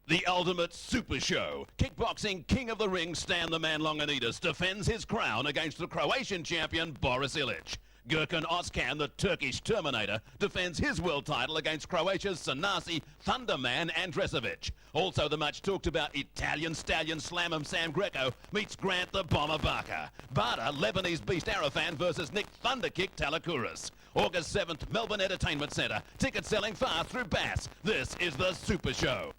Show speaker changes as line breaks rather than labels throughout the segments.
The ultimate super show. Kickboxing king of the ring Stan the Man Longinidis defends his crown against the Croatian champion Boris Ilic. Gurkan Ozkan, the Turkish Terminator, defends his world title against Croatia's Sanasi Thunderman Andresevic. Also the much talked about Italian stallion Slam'em Sam Greco meets Grant the Bomber Barker. Bada, Lebanese beast Arafan versus Nick Thunderkick Tectoris. August 7th, Melbourne Entertainment Centre. Tickets selling fast through Bass. This is the Super Show.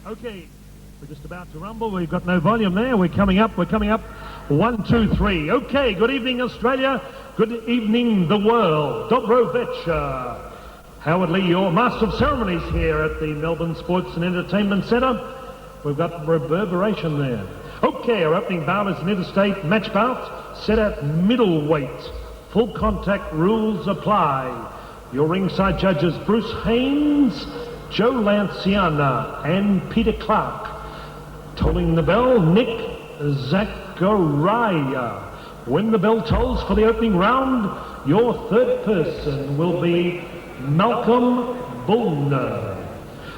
Okay, we're just about to rumble. We've got no volume there. We're coming up. 1, 2, 3. Okay, good evening, Australia. Good evening, the world. Dobrovecha. Howard Lee, your Master of Ceremonies here at the Melbourne Sports and Entertainment Centre. We've got reverberation there. Okay, our opening bout is an interstate match bout set at middleweight. Full contact rules apply. Your ringside judges Bruce Haynes, Joe Lanciana and Peter Clark. Tolling the bell, Nick Zachariah. When the bell tolls for the opening round, your third person will be Malcolm Bullner.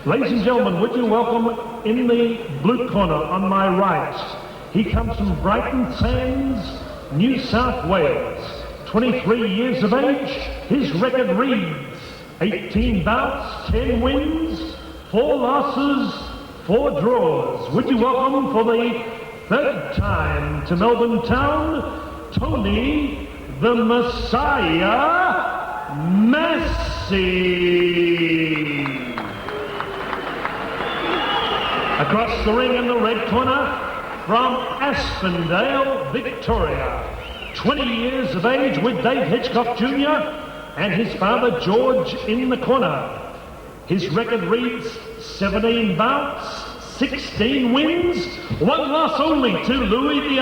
Ladies and gentlemen, would you welcome in the blue corner on my right. He comes from Brighton Sands, New South Wales. 23 years of age, his record reads 18 bouts, 10 wins, 4 losses, 4 draws. Would you welcome for the third time to Melbourne town, Tony the Messiah Massey. Across the ring in the red corner, from Aspendale, Victoria. 20 years of age with Dave Hitchcock Jr., and his father George in the corner. His record reads 17 bouts, 16 wins, 1 loss only to Louis the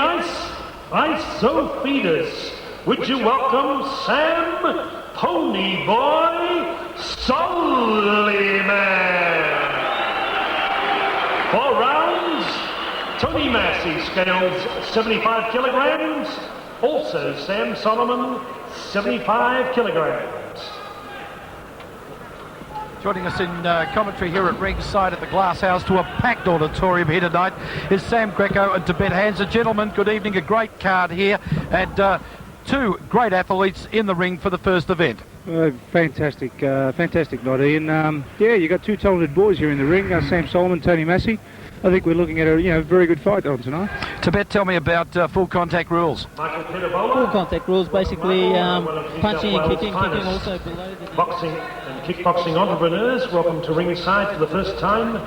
Isophetus. Would you welcome Sam Pony Boy Soliman? 4 rounds. Tony Massey scales 75 kilograms. Also Sam Soliman, 75 kilograms.
Joining us in commentary here at ringside at the Glass House to a packed auditorium here tonight is Sam Greco and Tibet Hansa. Gentlemen, good evening. A great card here and 2 great athletes in the ring for the first event.
Fantastic night, Ian. Yeah, you got 2 talented boys here in the ring, Sam Soliman, Tony Massey. I think we're looking at a very good fight on tonight.
Tibet, tell me about full contact rules.
Full contact rules, basically punching and kicking also below the...
Boxing and kickboxing entrepreneurs, welcome to ringside for the first time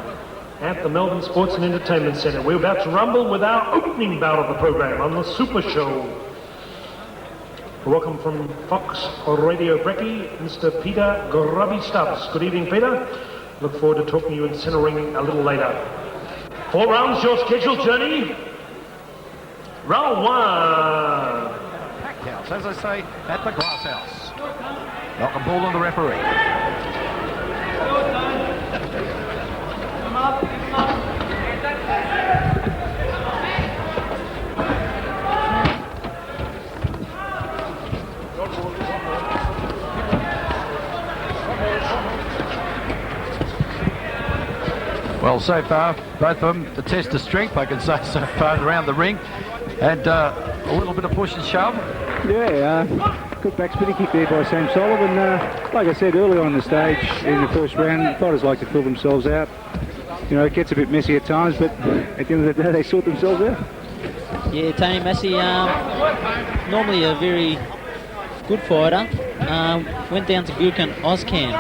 at the Melbourne Sports and Entertainment Centre. We're about to rumble with our opening bout of the program on the Super Show. Welcome from Fox Radio Brecky, Mr. Peter Grubby Stubbs. Good evening, Peter. Look forward to talking to you in centre ring a little later. 4 rounds, your scheduled journey. Round 1.
Packed house, as I say, at the Glass House. Malcolm Ball and the referee. Well, so far, both of them, the test of strength, I can say so far, around the ring. And a little bit of push and shove.
Yeah, good back spinning kick there by Sam Soliman. Like I said earlier on the stage, in the first round, fighters like to fill themselves out. You know, it gets a bit messy at times, but at the end of the day, they sort themselves out.
Yeah, Tony Massey, normally a very good fighter. Went down to Gurkan Ozkan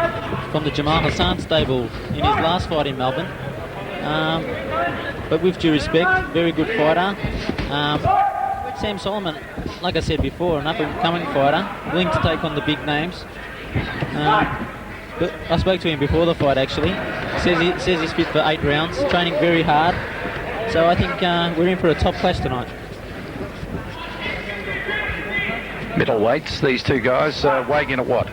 from the Jamal Hassan stable in his last fight in Melbourne. But with due respect, very good fighter. Sam Soliman, like I said before, an up-and-coming fighter, willing to take on the big names. But I spoke to him before the fight, actually. Says he's fit for 8 rounds, training very hard. So I think we're in for a top clash tonight.
Middleweights, these 2 guys weighing in at what?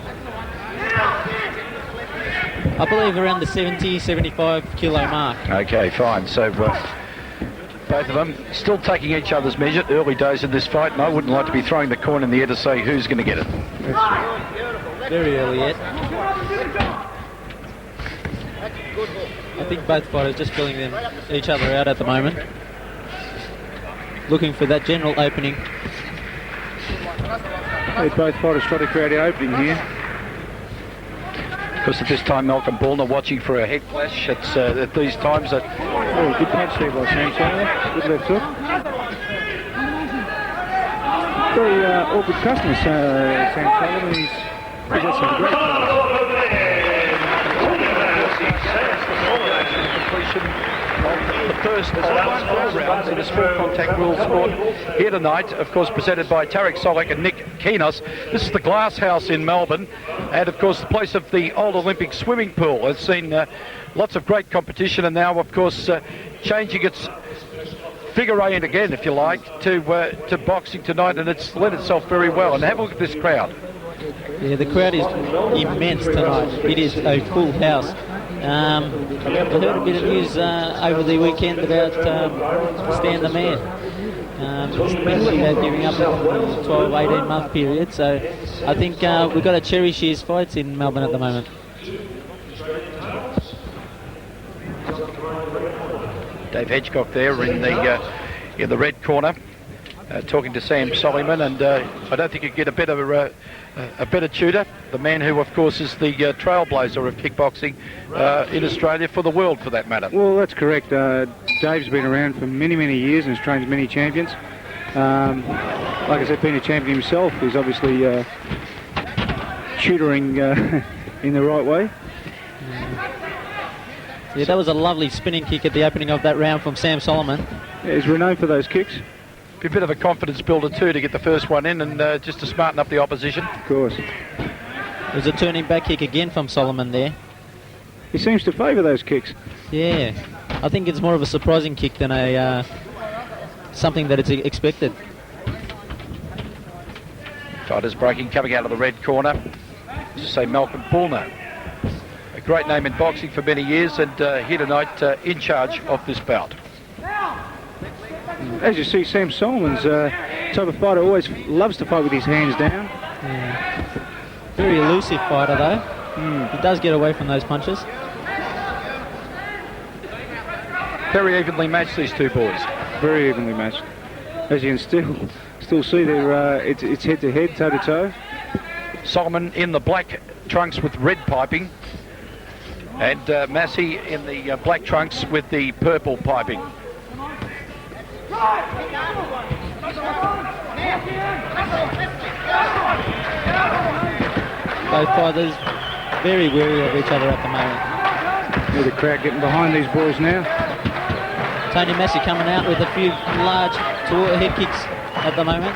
I believe around the 70, 75 kilo mark.
Okay, fine. So both of them still taking each other's measure. Early days in this fight, and I wouldn't like to be throwing the coin in the air to say who's going to get it.
Very early yet. I think both fighters just filling each other out at the moment. Looking for that general opening.
Hey, both fighters try to create an opening here.
Because at this time, Malcolm Bullner watching for a head clash. It's at these times that...
Oh, good punch there by Sam Soliman. Good left hook. Very awkward customer, Sam Soliman. He's got some great
completion of the first of 4 rounds in this full contact rule sport here tonight, of course presented by Tarek Solek and Nick Keenos. This is the Glass House in Melbourne, and of course the place of the old Olympic swimming pool. It's seen lots of great competition, and now of course changing its figure eight again, if you like, to boxing tonight, and it's led itself very well. And have a look at this crowd.
Yeah, the crowd is immense tonight. It is a full house. I heard a bit of news over the weekend about Stan the Man. Especially giving up a 12-18 month period. So I think we've got to cherish his fights in Melbourne at the moment.
Dave Hedgecock there in the red corner, talking to Sam Soliman, and I don't think you get a better tutor, the man who of course is the trailblazer of kickboxing in Australia, for the world for that matter.
Well, that's correct. Dave's been around for many years and has trained many champions. Like I said, being a champion himself, he's obviously tutoring in the right way.
Yeah, that was a lovely spinning kick at the opening of that round from Sam Soliman.
Yeah, he's renowned for those kicks.
Be a bit of a confidence builder too, to get the first one in and just to smarten up the opposition.
Of course.
There's a turning back kick again from Soliman there.
He seems to favour those kicks.
Yeah, I think it's more of a surprising kick than a something that it's expected.
Fighters breaking, coming out of the red corner. To say Malcolm Bullner, a great name in boxing for many years, and here tonight in charge of this bout.
As you see, Sam Soliman's type of fighter always loves to fight with his hands down.
Yeah. Very elusive fighter though. He does get away from those punches.
Very evenly matched, these two boys.
Very evenly matched. As you can still see there, it's head-to-head, toe-to-toe.
Soliman in the black trunks with red piping, and Massey in the black trunks with the purple piping.
Both fighters very wary of each other at the moment.
Yeah, the crowd getting behind these boys now.
Tony Massey coming out with a few large head kicks at the moment.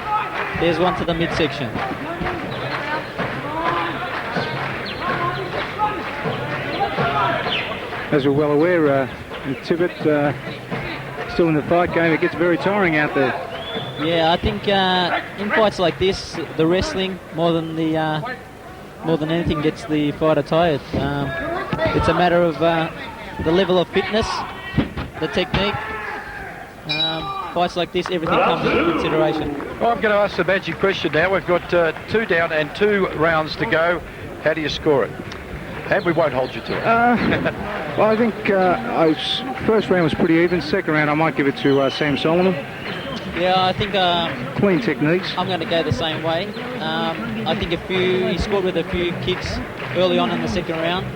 There's one to the midsection.
As we're well aware, Tibbet still in the fight game. It gets very tiring out there.
Yeah, I think in fights like this, the wrestling more than anything gets the fighter tired. It's a matter of the level of fitness, the technique. Fights like this, everything comes into consideration.
Well, I'm going to ask the magic question now. We've got 2 down and 2 rounds to go. How do you score it? And we won't hold you to it.
Well, I think first round was pretty even. Second round, I might give it to Sam Soliman.
Yeah, I think
clean techniques.
I'm going to go the same way. I think he scored with a few kicks early on in the second round.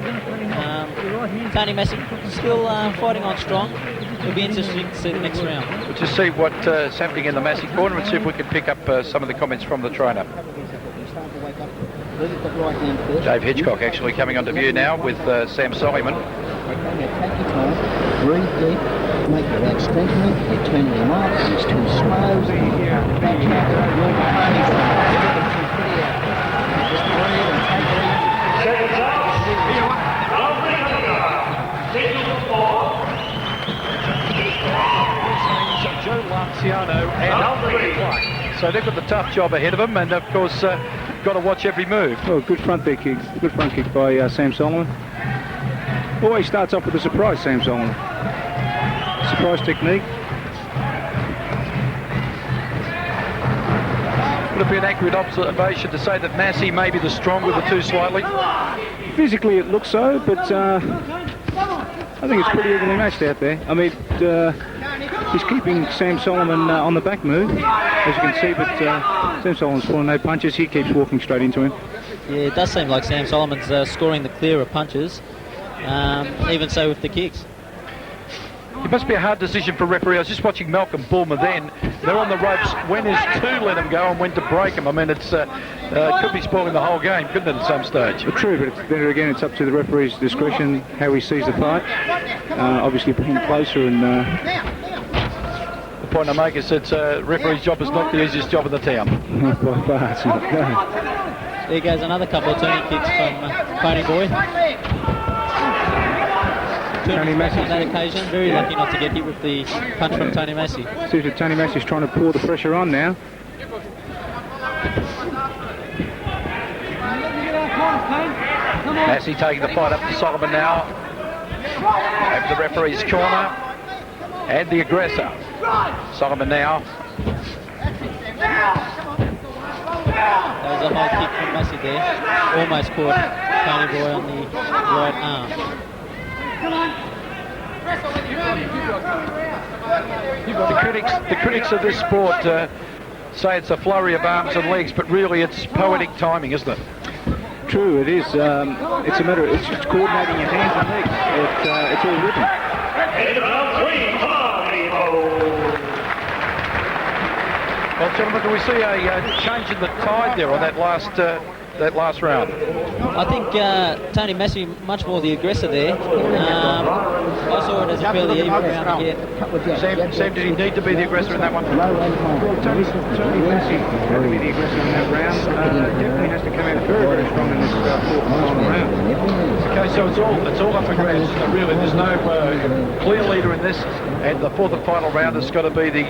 Tony Massey still fighting on strong. It'll be interesting to see the next round.
We'll just see what's happening in the Massey corner and see if we can pick up some of the comments from the trainer. Dave Hitchcock actually coming onto view now with Sam Soliman.
Breathe deep, make the legs strengthening, you turn them off, it's too slow.
So they've got the tough job ahead of them, and of course got to watch every move.
Oh, good front there kick. Good front kick by Sam Soliman. Always starts off with a surprise, Sam Soliman. Surprise technique.
Would it be an accurate observation to say that Massey may be the stronger of the two slightly?
Physically it looks so, but I think it's pretty evenly matched out there. I mean, he's keeping Sam Soliman on the back move, as you can see, but Sam Soliman's pulling no punches. He keeps walking straight into him.
Yeah, it does seem like Sam Soliman's scoring the clearer punches, even so with the kicks.
It must be a hard decision for a referee. I was just watching Malcolm Bullner then. They're on the ropes. When is to let them go and when to break them? I mean, it's could be spoiling the whole game, couldn't it, at some stage?
True, but then again, it's up to the referee's discretion how he sees the fight. Obviously, bring him closer and...
The point I make is that referee's job is not the easiest job in the town.
By far, it's not.
There goes another couple of turning kicks from Pony Boy. Tony Massey on that occasion, very lucky not to get hit with the punch from Tony Massey.
Seems that Tony Massey's trying to pour the pressure on now.
Massey taking the fight up to Soliman now. Over the referee's corner. And the aggressor. Soliman now.
That was a high kick from Massey there. Almost caught Pony Boy on the right arm.
The critics of this sport say it's a flurry of arms and legs, but really it's poetic timing, isn't it?
True, it is. It's a matter of it's coordinating your hands and legs. It's all written.
Well, gentlemen, do we see a change in the tide there on that last round?
I think Tony Massey much more the aggressor there. I saw it as a fairly even round again.
Sam, did he need to be the aggressor in that one?
Tony Massey had to be the aggressor in that round. Definitely has to come out very, very strong in this fourth and final round.
Okay, so it's all up for grabs. Really, there's no clear leader in this, and the fourth and final round has got to be the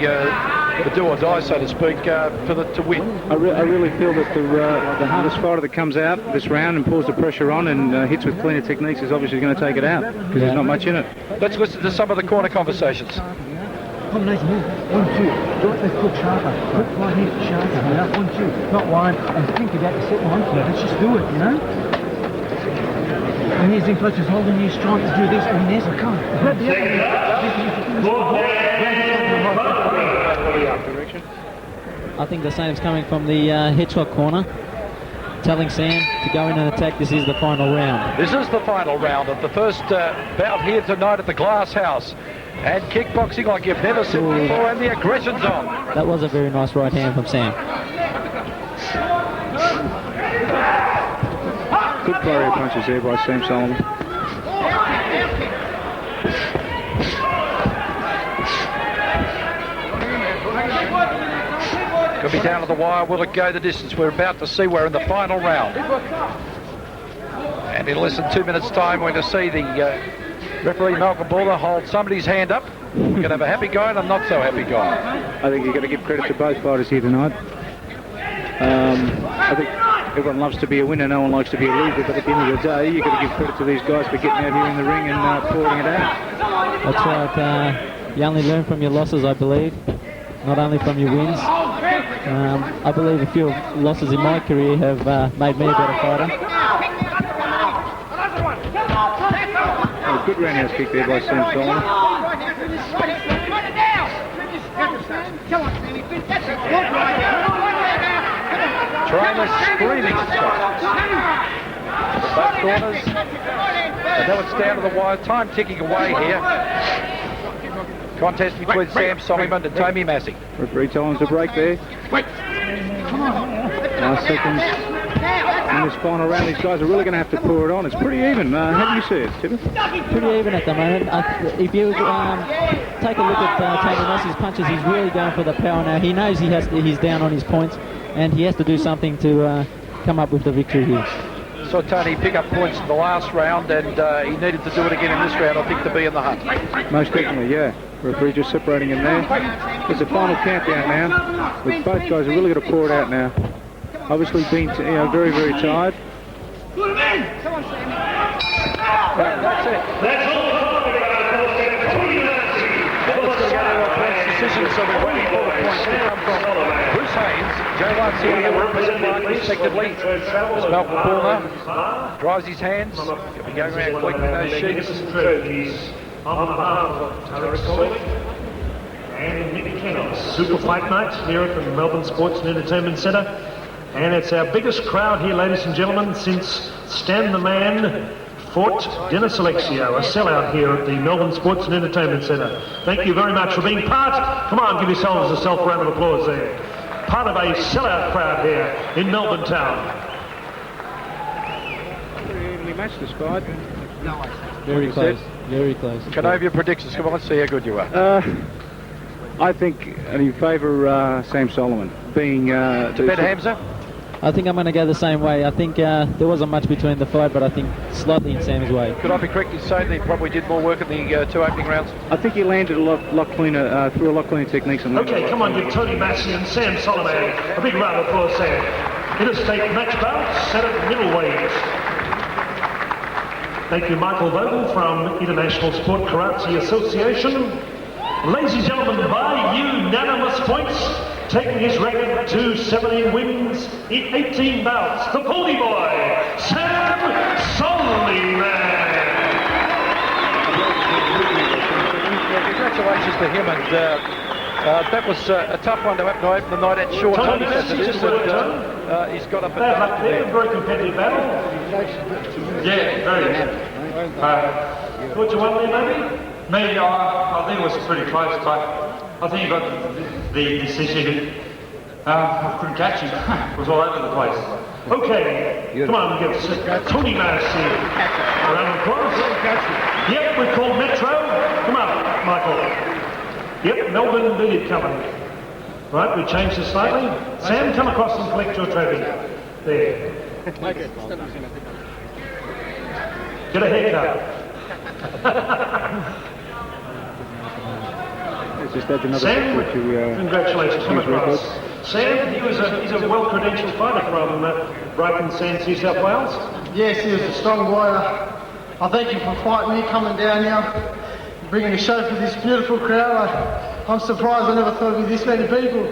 do or die, so to speak, to win.
I really feel that the hardest fighter that comes out this round and pulls the pressure on and hits with cleaner techniques is obviously going to take it out, because there's not much in it.
Let's listen to some of the corner conversations.
Combination here, 1, 2, don't let's go sharper, put one hit sharper, you know, 1, 2, not one, and think about the second one, let's just do it, you know? And here's the clutch is holding you strong to do this, and there's a can't. Grab the
I think the same's coming from the headshot corner, telling Sam to go in and attack. This is the final round.
This is the final round of the first bout here tonight at the Glass House. And kickboxing like you've never seen before, and the aggression's on.
That was a very nice right hand from Sam.
Good flurry of punches there by Sam Soliman.
Could be down to the wire. Will it go the distance? We're about to see. We're in the final round. And in less than 2 minutes' time, we're going to see the referee Malcolm Balder hold somebody's hand up. We can have a happy guy and a not so happy guy.
I think you've got to give credit to both fighters here tonight. I think everyone loves to be a winner, no one likes to be a loser, but at the end of the day, you've got to give credit to these guys for getting out here in the ring and pouring it out.
That's right. You only learn from your losses, I believe, not only from your wins. I believe a few losses in my career have made me a better fighter.
A good roundhouse kick there by Sam Soliman.
Trainer screaming shots. Both corners. And now it's down to the wire. Time ticking away here. Contest between Sam Soliman and Tony Massey.
Referee telling us to break there. Last seconds in this final round. These guys are really going to have to pour it on. It's pretty even. How do you see it, Tibbet?
Pretty even at the moment. If you take a look at Tony Massey's punches, he's really going for the power now. He knows he's down on his points, and he has to do something to come up with the victory here.
So Tony pick up points in the last round, and he needed to do it again in this round, I think, to be in the hunt.
Most definitely, yeah. Referee just separating him there. It's a final countdown now. With both guys are really going to pour it out now. Obviously been very, very tired.
That's it. Decision, so we're waiting for the points to come from Bruce Haynes, Joe Lancia, Chris Clark, respectively. As Malcolm Balder dries his hands. He'll be going around collecting those sheets.
On behalf of Tectoris and Nick Kenos. Super Fight Night here at the Melbourne Sports Entertainment Centre. And it's our biggest crowd here, ladies and gentlemen, since Stan the Man fought Dennis Alexio, a sellout here at the Melbourne Sports and Entertainment Centre. Thank you very much for being part. Come on, give yourselves a self-round of applause there. Part of a sellout crowd here in Melbourne town.
Pretty evenly matched this fight.
Very close. Very close.
Can I have your predictions? Come on, let's see how good you are.
I think in favour Sam Soliman. Being
to bet Hamza?
I think I'm going to go the same way. I think there wasn't much between the fight, but I think slightly in Sam's way.
Could I be correct in saying that he probably did more work in the two opening rounds?
I think he landed a lot cleaner, through a lot cleaner techniques.
Okay, come on, give Tony Massey and Sam Soliman a big round of applause, Sam. Interstate match bout, set at middleweight. Thank you, Michael Vogel from International Sport Karate Association. Ladies and gentlemen, by unanimous points, taking his record to 17 wins in 18 bouts, the Baldy Boy, Sam Soliman.
Congratulations to him, and that was a tough one to open the night at short
Tony
notice.
Massey just went down.
He's got up and
Bad
done
luck
it
there,
there.
very competitive battle. Yeah, very. What you want there, maybe?
Me, I think it was pretty close, but I think he got the decision. I couldn't catch him. It was all over the place.
Okay, Come on, get set. Tony Massey. Around the cross. Yep, we're called Metro. Come on, Michael. Yep, Melbourne Billiard Company. Right, we changed this slightly. Sam, come across and collect your trophy. There. Get a haircut. Sam, congratulations. Come across. Sam, he's a well-credentialed fighter from Brighton Sands, New South Wales.
Yes, he was a strong boy. I thank you for fighting me, coming down here, bringing a show for this beautiful crowd. I'm surprised I never thought it'd be this many people.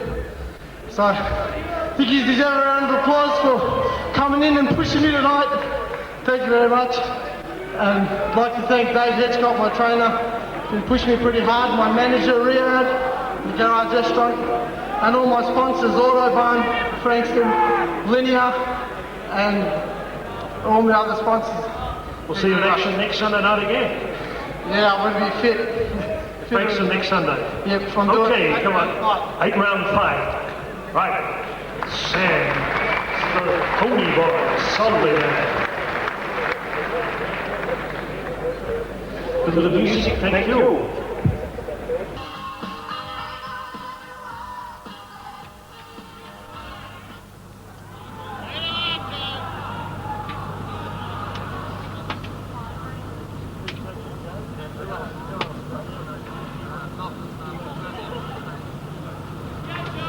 So, I think you deserve a round of applause for coming in and pushing me tonight. Thank you very much. And I'd like to thank Dave Hitchcock, my trainer, who pushed me pretty hard, my manager, Riyad, the Garage Restaurant, and all my sponsors, Autobahn, Frankston, Linear, and all my other sponsors.
We'll see you next Sunday night again.
Yeah, I'm going to be fit.
Frankston next Sunday.
Yep.
Okay, come on. 8-round fight. Right. Sam. Tony boy. Soliman. To the music, thank you.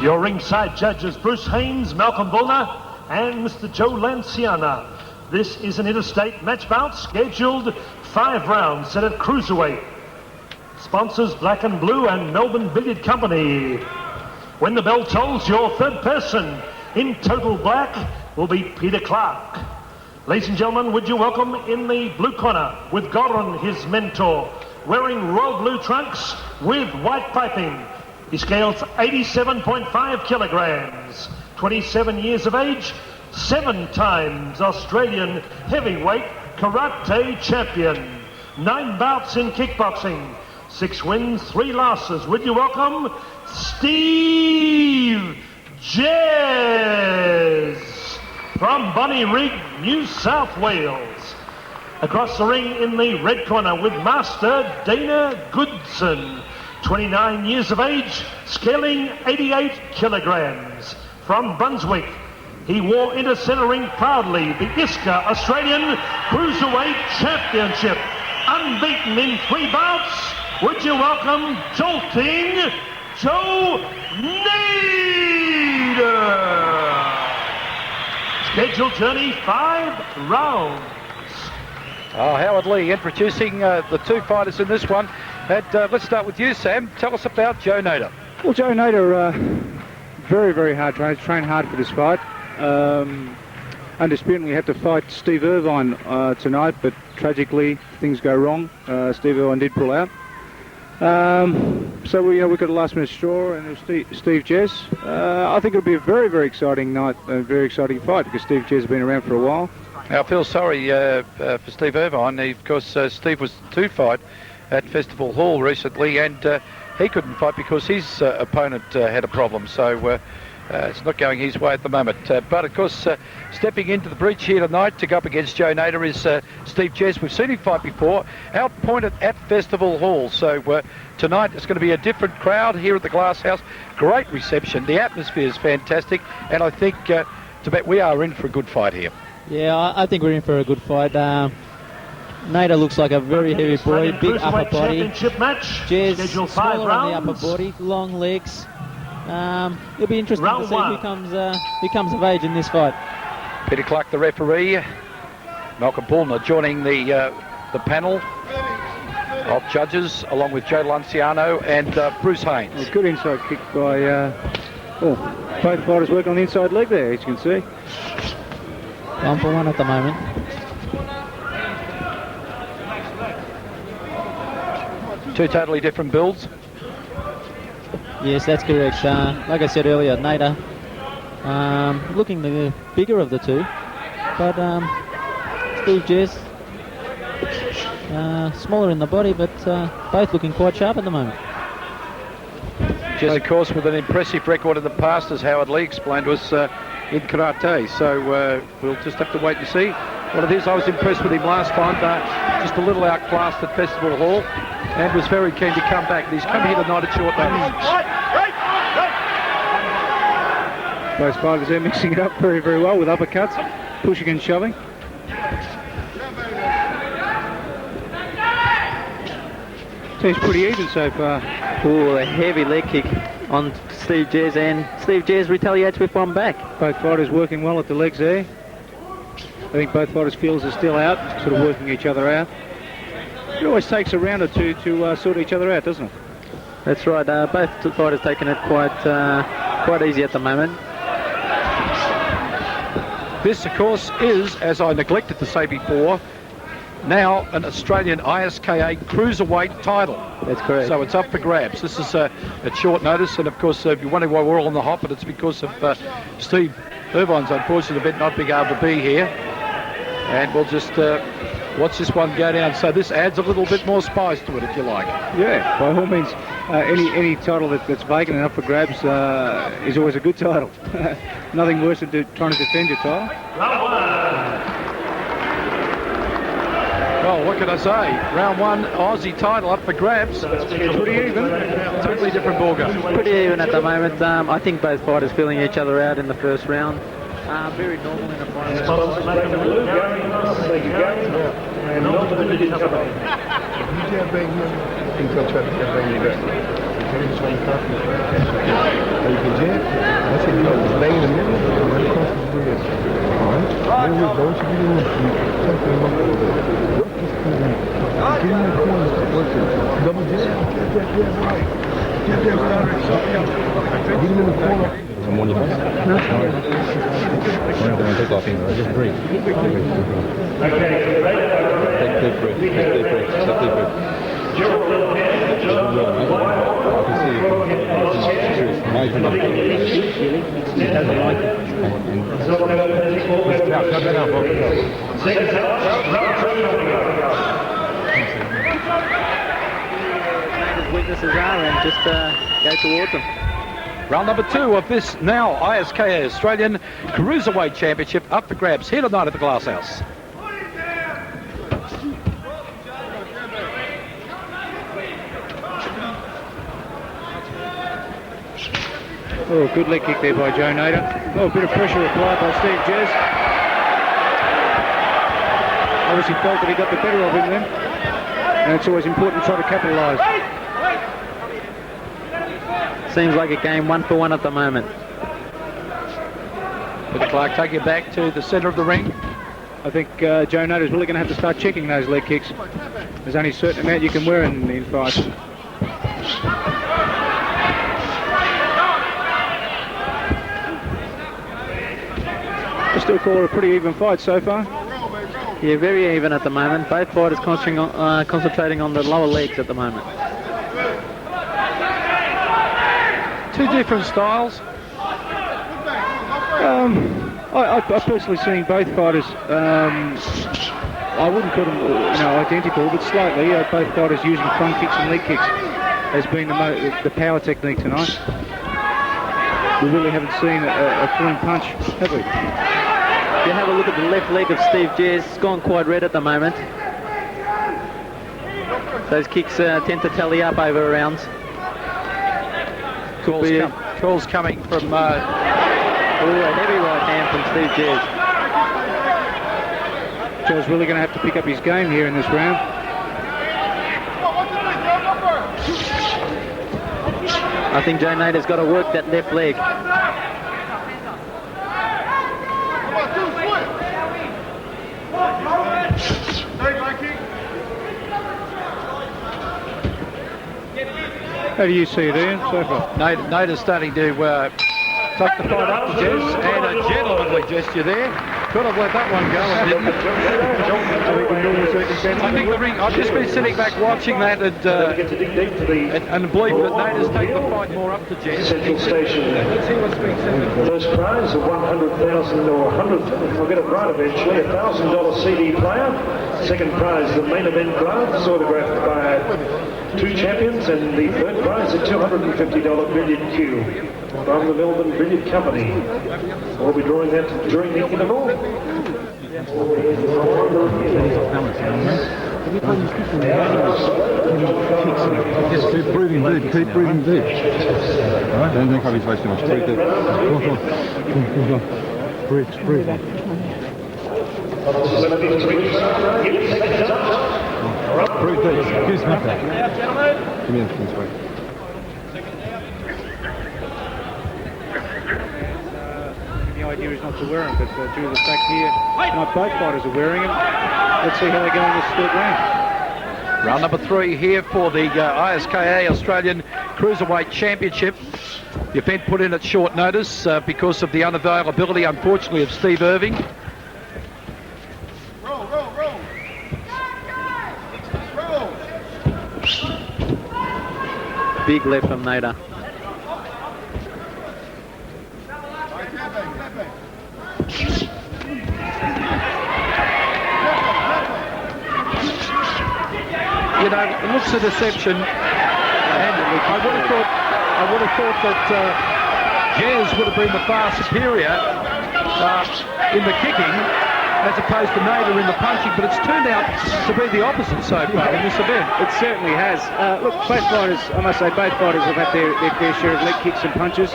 Your ringside judges, Bruce Haynes, Malcolm Bullner, and Mr. Joe Lanciana. This is an interstate match bout scheduled 5 rounds set at cruiserweight. Sponsors Black and Blue and Melbourne Billiard Company. When the bell tolls, your third person in total black will be Peter Clark. Ladies and gentlemen, would you welcome in the blue corner with Goran, his mentor, wearing royal blue trunks with white piping. He scales 87.5 kilograms, 27 years of age, 7 times Australian heavyweight karate champion, 9 bouts in kickboxing, 6 wins, 3 losses. Would you welcome Steve Jez from Bonnyrigg, New South Wales. Across the ring in the red corner with Master Dana Goodson, 29 years of age, scaling 88 kilograms. From Brunswick, he wore into centre ring proudly the ISCA Australian Cruiserweight Championship. Unbeaten in 3 bouts, would you welcome Jolting Joe Nader. Scheduled journey 5 rounds.
Howard Lee introducing the 2 fighters in this one. Let's start with you, Sam. Tell us about Joe Nader.
Well, Joe Nader, very, very hard trainer. Trained hard for this fight. Undisputably had to fight Steve Irvine tonight, but tragically things go wrong. Steve Irvine did pull out. So we got a last-minute straw, and it was Steve Jez. I think it'll be a very, very exciting night, a very exciting fight, because Steve Jez has been around for a while.
I feel sorry for Steve Irvine. Of course, Steve was to fight at Festival Hall recently, and he couldn't fight because his opponent had a problem. So it's not going his way at the moment. But of course, stepping into the breach here tonight to go up against Joe Nader is Steve Jez. We've seen him fight before, outpointed at Festival Hall. So tonight it's going to be a different crowd here at the Glass House. Great reception. The atmosphere is fantastic, and I think to bet we are in for a good fight here.
Yeah, I think we're in for a good fight. Nader looks like a very heavy boy, big upper body. Jez smaller on the upper body, long legs. It'll be interesting to see who comes of age in this fight.
Peter Clark, the referee. Malcolm Bullner joining the panel of judges, along with Joe Lanciano and Bruce Haynes.
A good inside kick by both fighters working on the inside leg there, as you can see.
1 for 1 at the moment.
Two totally different builds.
Yes, that's correct. Like I said earlier, Nader looking the bigger of the two, but Steve Jez smaller in the body, but both looking quite sharp at the moment.
Jez, of course, with an impressive record in the past, as Howard Lee explained to us, in karate. So we'll just have to wait and see what it is. I was impressed with him last time, just a little outclassed at Festival Hall, and was very keen to come back. He's come here tonight at short notice.
Both fighters are mixing it up very, very well with uppercuts, pushing and shoving. Seems pretty even so far.
Oh, a heavy leg kick on Steve Jez, and Steve Jez retaliates with one back.
Both fighters working well at the legs there. I think both fighters' feels are still out, sort of working each other out. It always takes a round or two to sort each other out, doesn't it?
That's right. Both fighters taking it quite easy at the moment.
This, of course, is, as I neglected to say before, now an Australian ISKA cruiserweight title.
That's correct.
So it's up for grabs. This is at short notice, and of course, if you're wondering why we're all on the hop, but it's because of Steve Irvine's unfortunate event not being able to be here. And we'll just watch this one go down. So this adds a little bit more spice to it, if you like.
Yeah, by all means, any title that's vacant and up for grabs is always a good title. Nothing worse than trying to defend your title.
Well, what can I say? Round one, Aussie title up for grabs.
Pretty even.
Totally different ballgame.
Pretty even at the moment. I think both fighters feeling each other out in the first round. Very normal in the final
I'm going to take off him. Just breathe. Take deep breath.
Weaknesses are, and just go towards them.
Round number two of this now ISKA Australian Cruiserweight Championship up for grabs here tonight at the Glass House.
Oh, good leg kick there by Joe Nader. Oh, a bit of pressure applied by Steve Jez. Obviously felt that he got the better of him then. And it's always important to try to capitalise.
Seems like a game 1-for-1 at the moment.
Peter Clark taking it back to the centre of the ring.
I think Joe Nader's really going to have to start checking those leg kicks. There's only a certain amount you can wear in fights. I still call it a pretty even fight so far.
Yeah, very even at the moment. Both fighters concentrating on the lower legs at the moment.
Two different styles.
I personally seen both fighters. I wouldn't call them, identical, but slightly. Both fighters using front kicks and leg kicks has been the power technique tonight. We really haven't seen a clean punch, have we?
If you have a look at the left leg of Steve Jez, it's gone quite red at the moment. Those kicks tend to tally up over rounds.
Calls coming from
a heavy right hand from Steve Jez.
Joe's really going to have to pick up his game here in this round.
I think Joe Nader's got to work that left leg.
How do you see it, Ian, so far?
Nader's starting to take the fight up to Jess, and a gentlemanly gesture there. Could have let that one go and didn't.
I think we normally see
I think the ring, I've just been sitting back watching that and believe that Nader's taken the fight more up to Jess.
Central Station. First prize, a 100,000 or 100, I'll get it right eventually, $1,000 CD player. Second prize, the main event gloves, autographed by 2 champions, and the third prize, a $250 billiard cue from the Melbourne Billiard Company. We'll be drawing that during the interval.
Just keep breathing deep, keep breathing deep. Alright, don't think I'll be wasting much. Breathe deep. Go on. Breathe. Breathe deep. Give us that. Give me this way.
The idea is not to wear them, but due to the fact here, not both fighters are wearing them. Let's see how they go in this third round.
Round number 3 here for the ISKA Australian Cruiserweight Championship. The event put in at short notice because of the unavailability, unfortunately, of Steve Irving.
Big left from Nader.
You know, it looks a deception, and I would have thought that Jez would have been the far superior in the kicking as opposed to Nader in the punching, but it's turned out to be the opposite so far in this event.
It certainly has. Look, both fighters, I must say, both fighters have had their fair share of leg kicks and punches.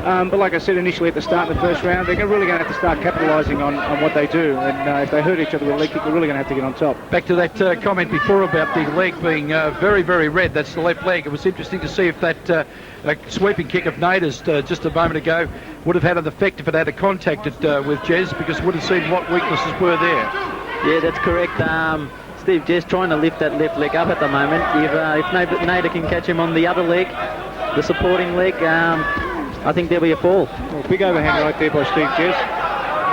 But like I said initially at the start of the first round, they're really going to have to start capitalising on what they do. And if they hurt each other with a leg kick, they're really going to have to get on top.
Back to that comment before about the leg being very, very red. That's the left leg. It was interesting to see if that sweeping kick of Nader's just a moment ago would have had an effect if it had a contact with Jez, because it would have seen what weaknesses were there.
Yeah, that's correct. Steve Jez trying to lift that left leg up at the moment. If Nader can catch him on the other leg, the supporting leg, I think there'll be a fall.
Well, big overhand right there by Steve Jez,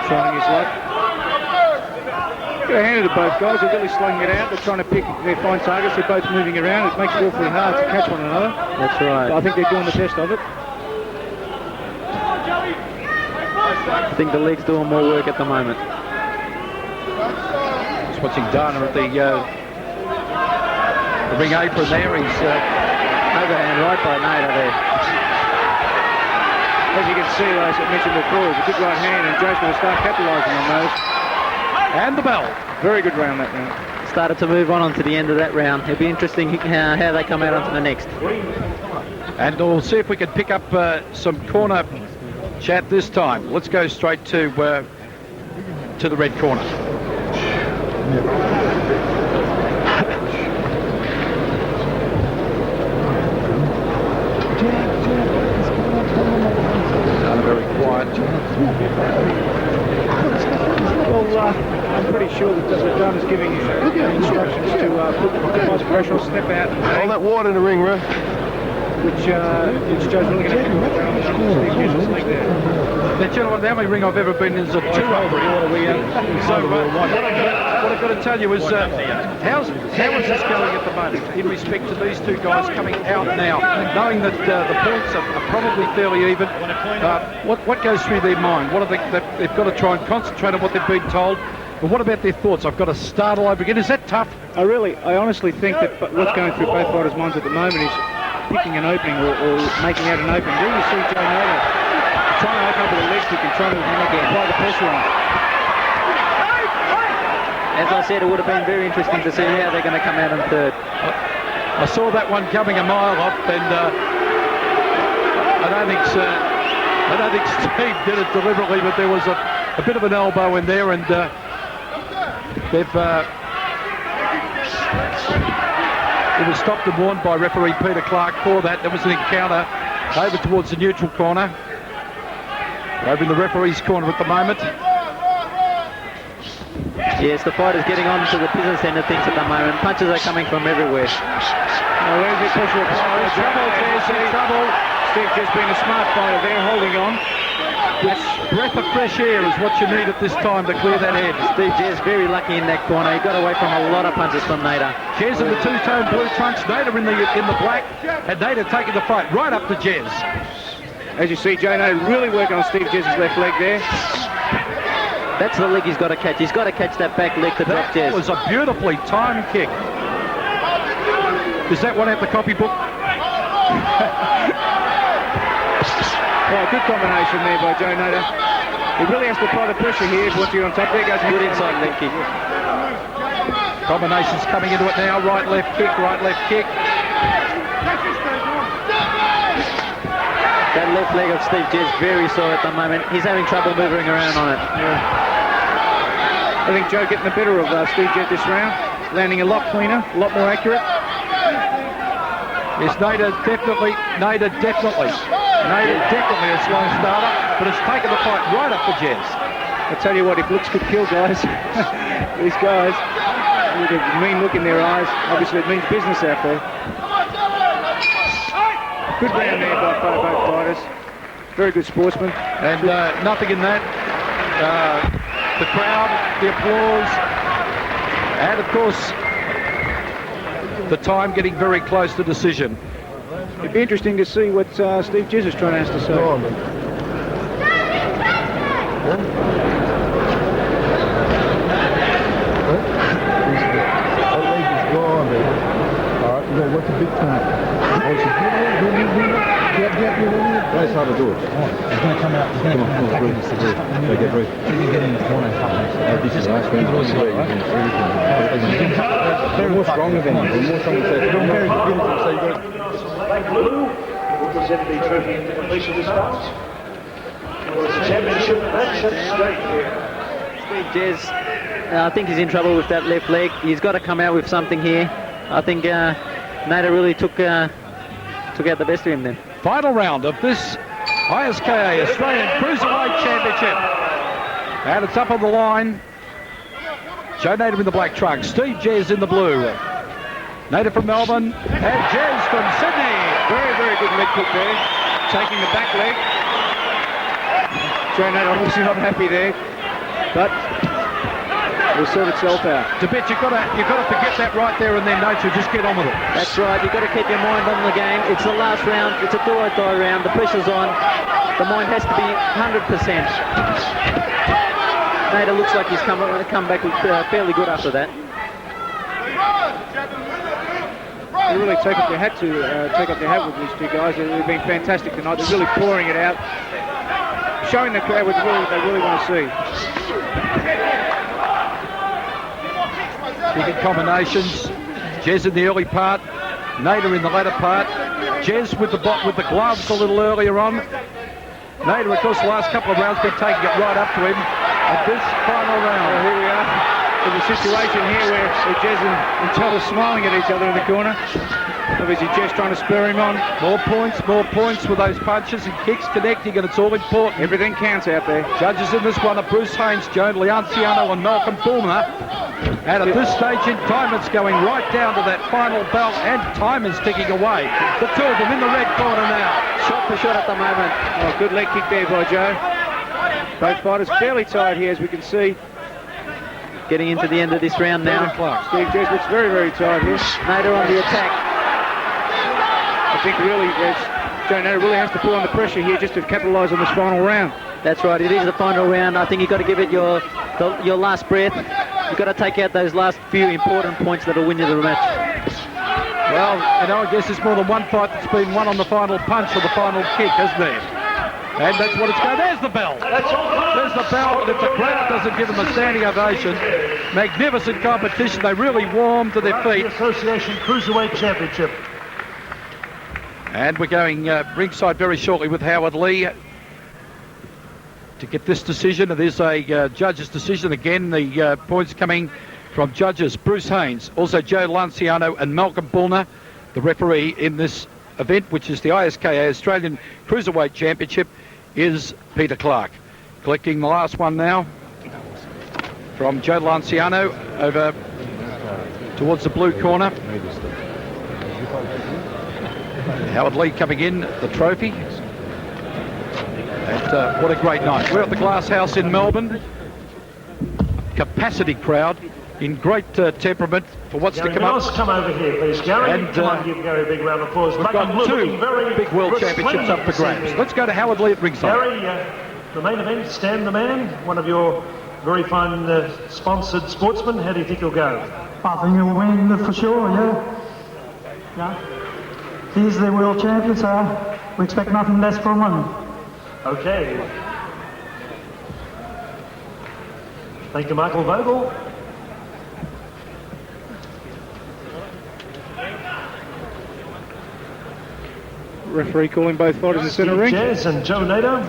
trying his luck. Good hand to both guys. They're really slugging it out. They're trying to pick their fine targets. They're both moving around. It makes it awfully hard to catch one another.
That's right.
But I think they're doing the best of it.
I think the leg's doing more work at the moment.
Just watching Dunn at the ring apron there. He's
overhand right by Nader there.
As you can see, as I mentioned before, it's a good right hand, and Joe's going to start capitalising on those.
And the bell.
Very good round that round.
Started to move on to the end of that round. It'll be interesting how they come out onto the next.
And we'll see if we can pick up some corner chat this time. Let's go straight to the red corner. Very quiet.
Well, I'm pretty sure that Dunn is giving instructions to put the most pressure on, step out.
All that water in the ring, bro.
Which Joe's really going to have to do.
Now, gentlemen, the only ring I've ever been in is a 2-0 ring. So what I've got to tell you is how is this going at the moment in respect to these two guys coming out now, knowing that the points are probably fairly even. What goes through their mind? What are they've got to try and concentrate on what they've been told. But what about their thoughts? I've got to start all over again. Is that tough?
I honestly think that what's going through both fighters' minds at the moment is picking an opening or making out an opening. There you see Joe Nader trying to open up with a leg kick and trying to apply the pressure on.
As I said, it would have been very interesting to see how they're going to come out in third.
I saw that one coming a mile off, and I don't think Steve did it deliberately, but there was a bit of an elbow in there, and they've it was stopped and warned by referee Peter Clark for that. There was an encounter over towards the neutral corner. Over in the referee's corner at the moment.
Yes, the fight is getting on to the business end of things at the moment. Punches are coming from everywhere.
Now there's the pressure. Trouble. Steve just being a smart fighter there, holding on.
Breath of fresh air is what you need at this time to clear that head.
Steve Jez very lucky in that corner. He got away from a lot of punches from Nader.
Jez in the two-tone blue trunks, Nader in the black, and Nader taking the fight right up to Jez.
As you see, Joe Nader really working on Steve Jez's left leg there.
That's the leg he's got to catch. He's got to catch that back leg to drop Jez.
That was a beautifully timed kick. Is that one out the copybook?
Oh, good combination there by Joe Nader. He really has to apply the pressure here once you're on top. There goes a good inside leg kick.
Combinations coming into it now. Right, left kick, right, left kick.
That left leg of Steve Jez very sore at the moment. He's having trouble moving around on it.
Yeah. I think Joe getting the better of Steve Jez this round. Landing a lot cleaner, a lot more accurate.
Yes, Nader definitely a slow starter, but it's taken the fight right up for Jez.
I tell you what, if looks could kill, guys. These guys with a mean look in their eyes, obviously it means business out there. Good round there by both fighters. Very good sportsman.
And nothing in that. The crowd, the applause, and of course, the time getting very close to decision.
It'd be interesting to see what Steve Jez is trying to ask to say.
What's a big time? That's how to do it. He's going to come out. He's going to come out. Get ready. He's going to get in the corner. This is the last round. They're more stronger than him. They're more stronger than him.
Blue representing the trophy in the completion of this bout. It's a championship match at stake here.
Steve Jez, I think he's in trouble with that left leg. He's got to come out with something here. I think Nader really took out the best of him then.
Final round of this ISKA Australian Cruiserweight Championship. And it's up on the line. Joe Nader in the black trunk, Steve Jez in the blue. Nader from Melbourne and Jez from Sydney.
Very, very good leg kick there. Taking the back leg. Joe Nader obviously not happy there, but will sort itself out.
To bet you've got to forget that right there and then, don't you? Just get on with it.
That's right. You've got to keep your mind on the game. It's the last round. It's a do-or-die round. The pressure's on. The mind has to be 100%. Nader looks like he's come back with fairly good after that.
You really take off your hat with these two guys. They've been fantastic tonight. They're really pouring it out, showing the crowd what they really want to see.
Big combinations. Jez in the early part, Nader in the latter part. Jez with the gloves a little earlier on. Nader, of course, the last couple of rounds been taking it right up to him at this final round.
Well, here we are. There's a situation here where Jez and Todd are smiling at each other in the corner. Obviously, Jez trying to spur him on.
More points with those punches and kicks connecting, and it's all important.
Everything counts out there.
Judges in this one are Bruce Haynes, Joan Leonciano and Malcolm Bulmer. And at this stage in time, it's going right down to that final bell, and time is ticking away. The two of them in the red corner now.
Shot for shot at the moment.
Oh, good leg kick there by Joe. Both fighters fairly tired here, as we can see.
Getting into the end of this round now.
Steve Jez looks very, very tired here.
Nader on the attack.
I think really, Joe Nader really has to put on the pressure here just to capitalise on this final round.
That's right, it is the final round. I think you've got to give it your last breath. You've got to take out those last few important points that'll win you the match.
Well, I guess there's more than one fight that's been won on the final punch or the final kick, hasn't there? And that's what it's going. There's the bell. There's the bell, and if the crowd doesn't give them a standing ovation, magnificent competition. They really warmed to their feet.
Association Cruiserweight Championship.
And we're going ringside very shortly with Howard Lee to get this decision. It is a judge's decision. Again, the points coming from judges Bruce Haynes, also Joe Lanciano and Malcolm Bulner, the referee in this event, which is the ISKA Australian Cruiserweight Championship, is Peter Clark. Collecting the last one now from Joe Lanciano over towards the blue corner. Howard Lee coming in, the trophy. And what a great night. We're at the Glass House in Melbourne. Capacity crowd in great temperament for what's
Gary,
to come up.
Come over here, please, Gary.
And
come on, give Gary a big round of applause.
We've got two big world championships up for grabs. Let's go to Howard Lee at ringside.
Gary, the main event, Stand the Man, one of your very fine sponsored sportsmen. How do you think he'll go?
I think he'll win for sure, yeah. He's the world champion, so we expect nothing less from him.
Okay. Thank you, Michael Vogel.
Referee calling both fighters in the centre ring.
Jess and Joe Nader.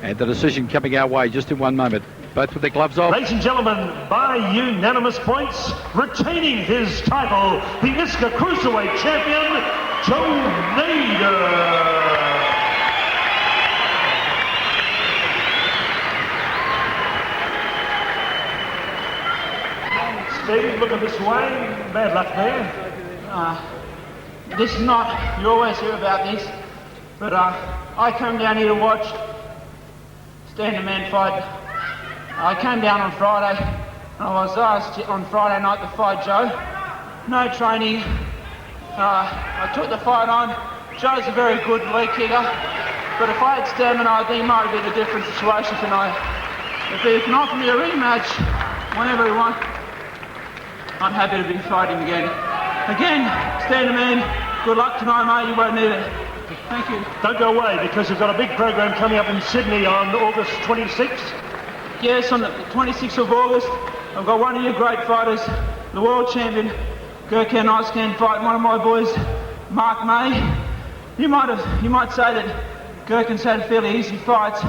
And the decision coming our way just in one moment. Both with their gloves off.
Ladies and gentlemen, by unanimous points, retaining his title, the ISCA Cruiserweight Champion, Joe Nader. Steve, looking this way. Bad luck there.
This is not, you always hear about this, but I come down here to watch Stand the Man fight. I came down on Friday, and I was asked on Friday night to fight Joe. No training. I took the fight on. Joe's a very good leg kicker, but if I had stamina, I think it might have been a different situation tonight. If he can offer me a rematch whenever he wants, I'm happy to be fighting again. Again, Stand the Man, good luck tonight, mate. You won't need it. Thank you.
Don't go away, because we've got a big program coming up in Sydney on August 26th.
Yes, on the 26th of August, I've got one of your great fighters, the world champion, Gurkan Ozkan, fighting one of my boys, Mark May. You might say that Gurkan's had fairly easy fights,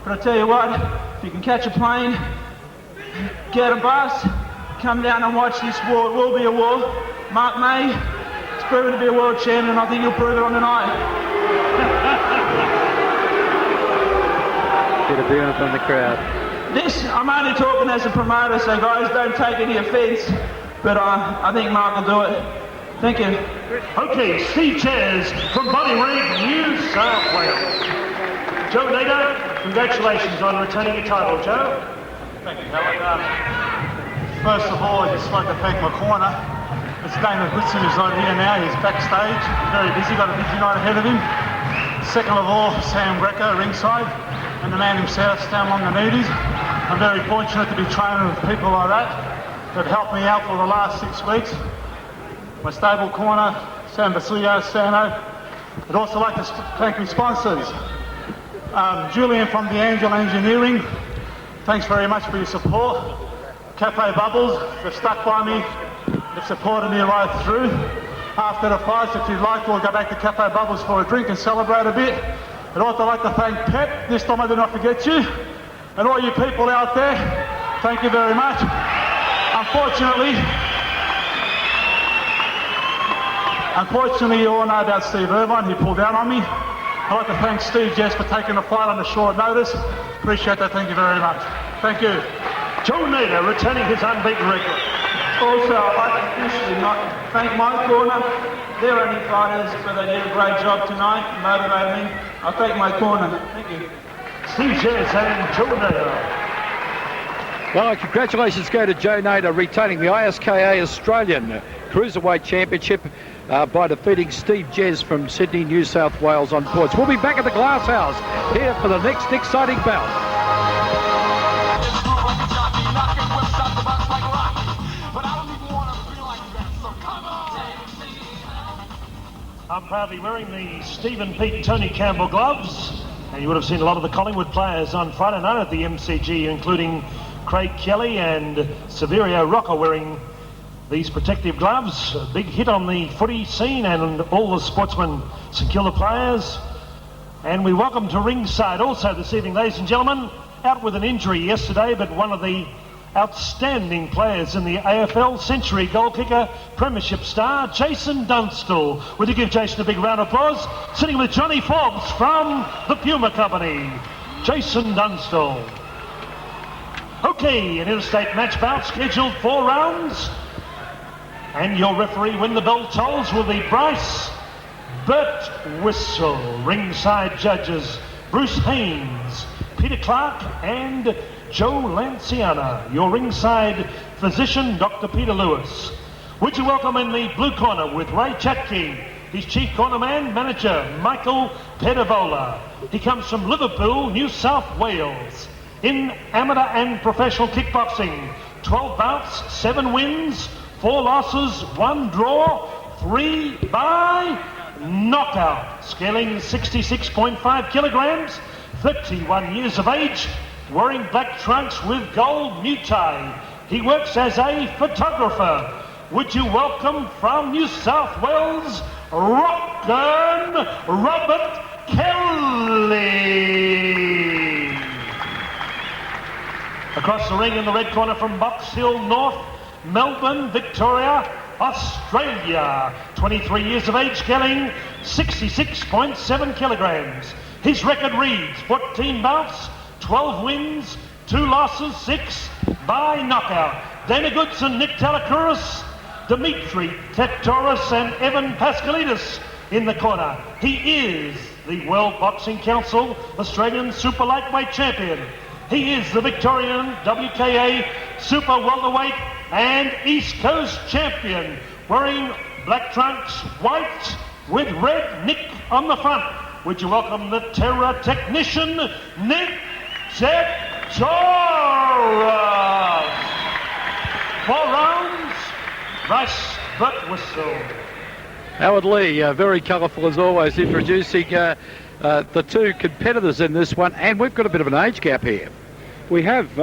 but I tell you what, if you can catch a plane, get a bus, come down and watch this war. It will be a war. Mark May is proven to be a world champion, and I think he'll prove it on the night.
Get a bounce on the crowd.
This, I'm only talking as a promoter, so guys, don't take any offence, but I think Mark will do it. Thank you.
Okay, Steve Jez from Bodyring, New South Wales. Joe Nader, congratulations on retaining your title, Joe.
Thank you, Howard. First of all, I just like to thank my corner. It's Damon Whitson, who's not here now. He's backstage, very busy, got a busy night ahead of him. Second of all, Sam Greco, ringside, and the man himself, Stan Longinidis. I'm very fortunate to be training with people like that helped me out for the last 6 weeks. My stable corner, Sam Basilio, Sano. I'd also like to thank my sponsors. Julian from the Angel Engineering, thanks very much for your support. Cafe Bubbles, they've stuck by me, they've supported me right through. After the fights, if you'd like, we'll go back to Cafe Bubbles for a drink and celebrate a bit. I'd also like to thank Pep, this time I did not forget you. And all you people out there, thank you very much. Unfortunately, you all know about Steve Irvine, he pulled out on me. I'd like to thank Steve Jez for taking the fight on a short notice. Appreciate that, thank you very much. Thank you.
Joe Nader retaining his unbeaten record.
Also, I'd like to officially thank my corner. They're only fighters, but they did a great job tonight, motivated me. I'll thank my corner. Thank you.
Steve Jez and Joe Nader.
Well, congratulations go to Joe Nader, retaining the ISKA Australian Cruiserweight Championship by defeating Steve Jez from Sydney, New South Wales on points. We'll be back at the Glass House here for the next exciting bout.
I'm proudly wearing the Stephen Pete Tony Campbell gloves, and you would have seen a lot of the Collingwood players on Friday night at the MCG, including Craig Kelly and Severio Rocca wearing these protective gloves. A big hit on the footy scene, and all the sportsmen secure the players. And we welcome to ringside also this evening, ladies and gentlemen, out with an injury yesterday, but one of the outstanding players in the AFL, century goal kicker, premiership star, Jason Dunstall. Would you give Jason a big round of applause? Sitting with Johnny Forbes from the Puma Company, Jason Dunstall. Okay, an interstate match bout scheduled 4 rounds. And your referee when the bell tolls will be Bryce Burt Whistle. Ringside judges Bruce Haynes, Peter Clark and Joe Lanciana. Your ringside physician, Dr. Peter Lewis. Would you welcome in the blue corner with Ray Chatke, his chief cornerman, manager Michael Pedavola. He comes from Liverpool, New South Wales. In amateur and professional kickboxing, 12 bouts, 7 wins, 4 losses, 1 draw, 3 by knockout. Scaling 66.5 kilograms, 31 years of age, wearing black trunks with gold necktie. He works as a photographer. Would you welcome from New South Wales, Rockin' Robert Kelly. Across the ring in the red corner from Box Hill North, Melbourne, Victoria, Australia. 23 years of age, scaling 66.7 kilograms. His record reads 14 bouts, 12 wins, 2 losses, 6 by knockout. Dana Goodson, Nick Talakouris, Dimitri Tectoris and Evan Pascalidis in the corner. He is the World Boxing Council Australian Super Lightweight Champion. He is the Victorian WKA Super Welterweight and East Coast Champion, wearing black trunks, white with red nick on the front. Would you welcome the Terror Technician, Nick Tetoros. 4 rounds, race but whistle.
Howard Lee, very colourful as always, introducing the 2 competitors in this one, and we've got a bit of an age gap here.
We have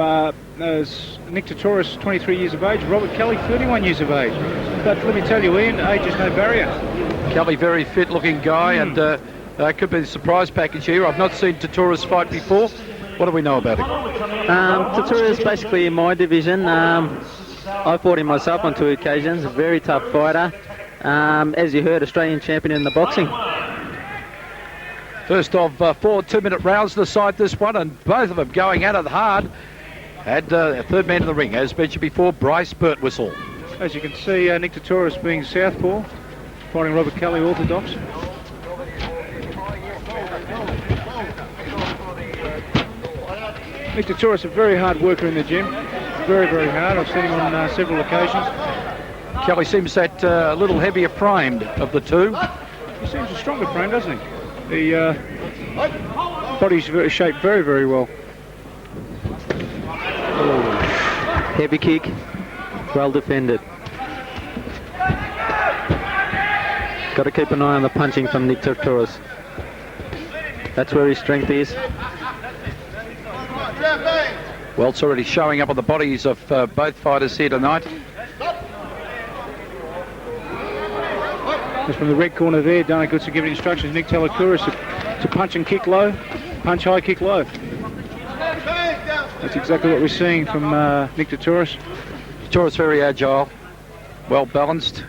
Nick Tetoros, 23 years of age, Robert Kelly, 31 years of age. But let me tell you, Ian, age is no barrier.
Kelly, very fit-looking guy, and could be the surprise package here. I've not seen Tetoros fight before. What do we know about him?
Tetoros is basically in my division. I fought him myself on 2 occasions. A very tough fighter. As you heard, Australian champion in the boxing.
First of 4 2-minute rounds to decide this one, and both of them going at it hard. And a third man in the ring, as mentioned before, Bryce Birtwistle.
As you can see, Nick Tetoros being southpaw, fighting Robert Kelly orthodox. Nick Tetoros, a very hard worker in the gym. Very, very hard. I've seen him on several occasions.
Kelly seems that a little heavier framed of the 2.
He seems a stronger frame, doesn't he? The body's shaped very, very well.
Heavy kick, well defended. Got to keep an eye on the punching from Nick Tetoros. That's where his strength is.
Well, it's already showing up on the bodies of both fighters here tonight.
Just from the red corner there, Dana Goodson giving instructions, Nick Talakouris to punch and kick low, punch high, kick low. That's exactly what we're seeing from Nick Tetoros.
Tetoros very agile, well balanced,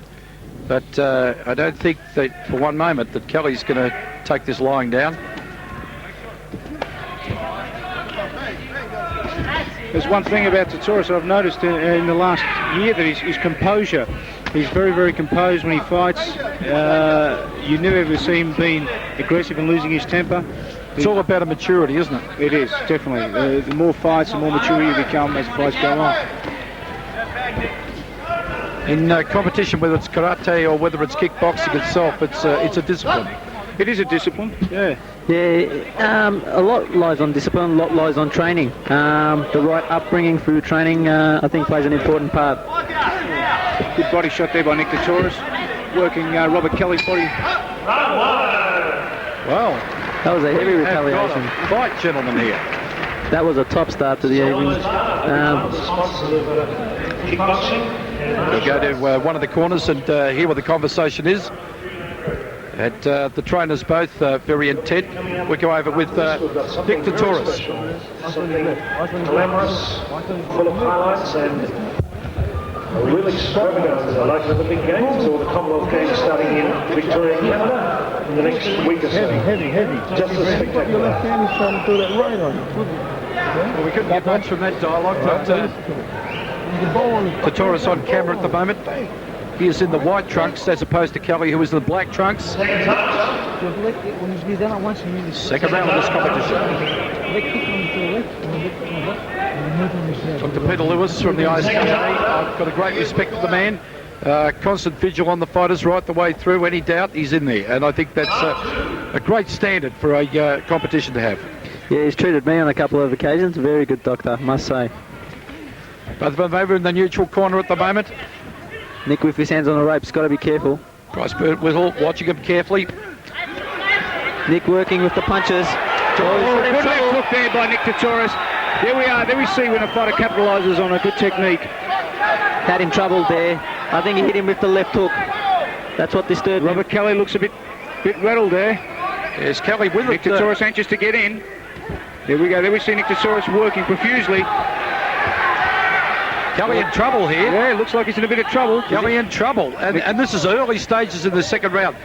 but I don't think that for one moment that Kelly's going to take this lying down.
There's one thing about Tetoros I've noticed in the last year, that his composure. He's very, very composed when he fights. You never ever see him being aggressive and losing his temper.
It's all about a maturity, isn't it?
It is, definitely. The more fights, the more mature you become as the fights go on.
In competition, whether it's karate or whether it's kickboxing itself, it's a discipline.
It is a discipline, yeah.
Yeah, a lot lies on discipline, a lot lies on training. The right upbringing through training, I think, plays an important part.
Good body shot there by Nick Tetoros, working Robert Kelly's body.
Wow.
That was a heavy retaliation.
Fight, gentlemen, here.
That was a top start to the evening.
We'll go to one of the corners and hear what the conversation is. And the trainers both very intent. We'll go over with Nick Tetoros.
Glamorous, full of highlights and really extravagant, like the big games or the Commonwealth Games starting in Victoria, Canada in the next week or so. Heavy. Just as spectacular. Your left hand is trying to do that right on you.
Well, we couldn't get much from that dialogue, but Tetoros on camera at the moment. He is in the white trunks as opposed to Kelly, who is in the black trunks. Second round of this competition. Dr. Peter Lewis from the ISKA. I've got a great respect for the man. Constant vigil on the fighters right the way through. Any doubt, he's in there. And I think that's a great standard for a competition to have.
Yeah, he's treated me on a couple of occasions. Very good doctor, I must say.
Both of them over in the neutral corner at the moment.
Nick with his hands on the ropes, got to be careful.
Bryce Whittle watching him carefully.
Nick working with the punches.
Good left hook there by Nick Tetoros. There we are. There we see when a fighter capitalises on a good technique.
Had him troubled there. I think he hit him with the left hook. That's what disturbed him.
Robert Kelly looks a bit rattled there.
There's Kelly with
Nick Tetoros anxious to get in. There we go. There we see Nick Tetoros working profusely.
Kelly in trouble here.
Yeah, looks like he's in a bit of trouble.
Kelly in trouble. And this is early stages in the second round.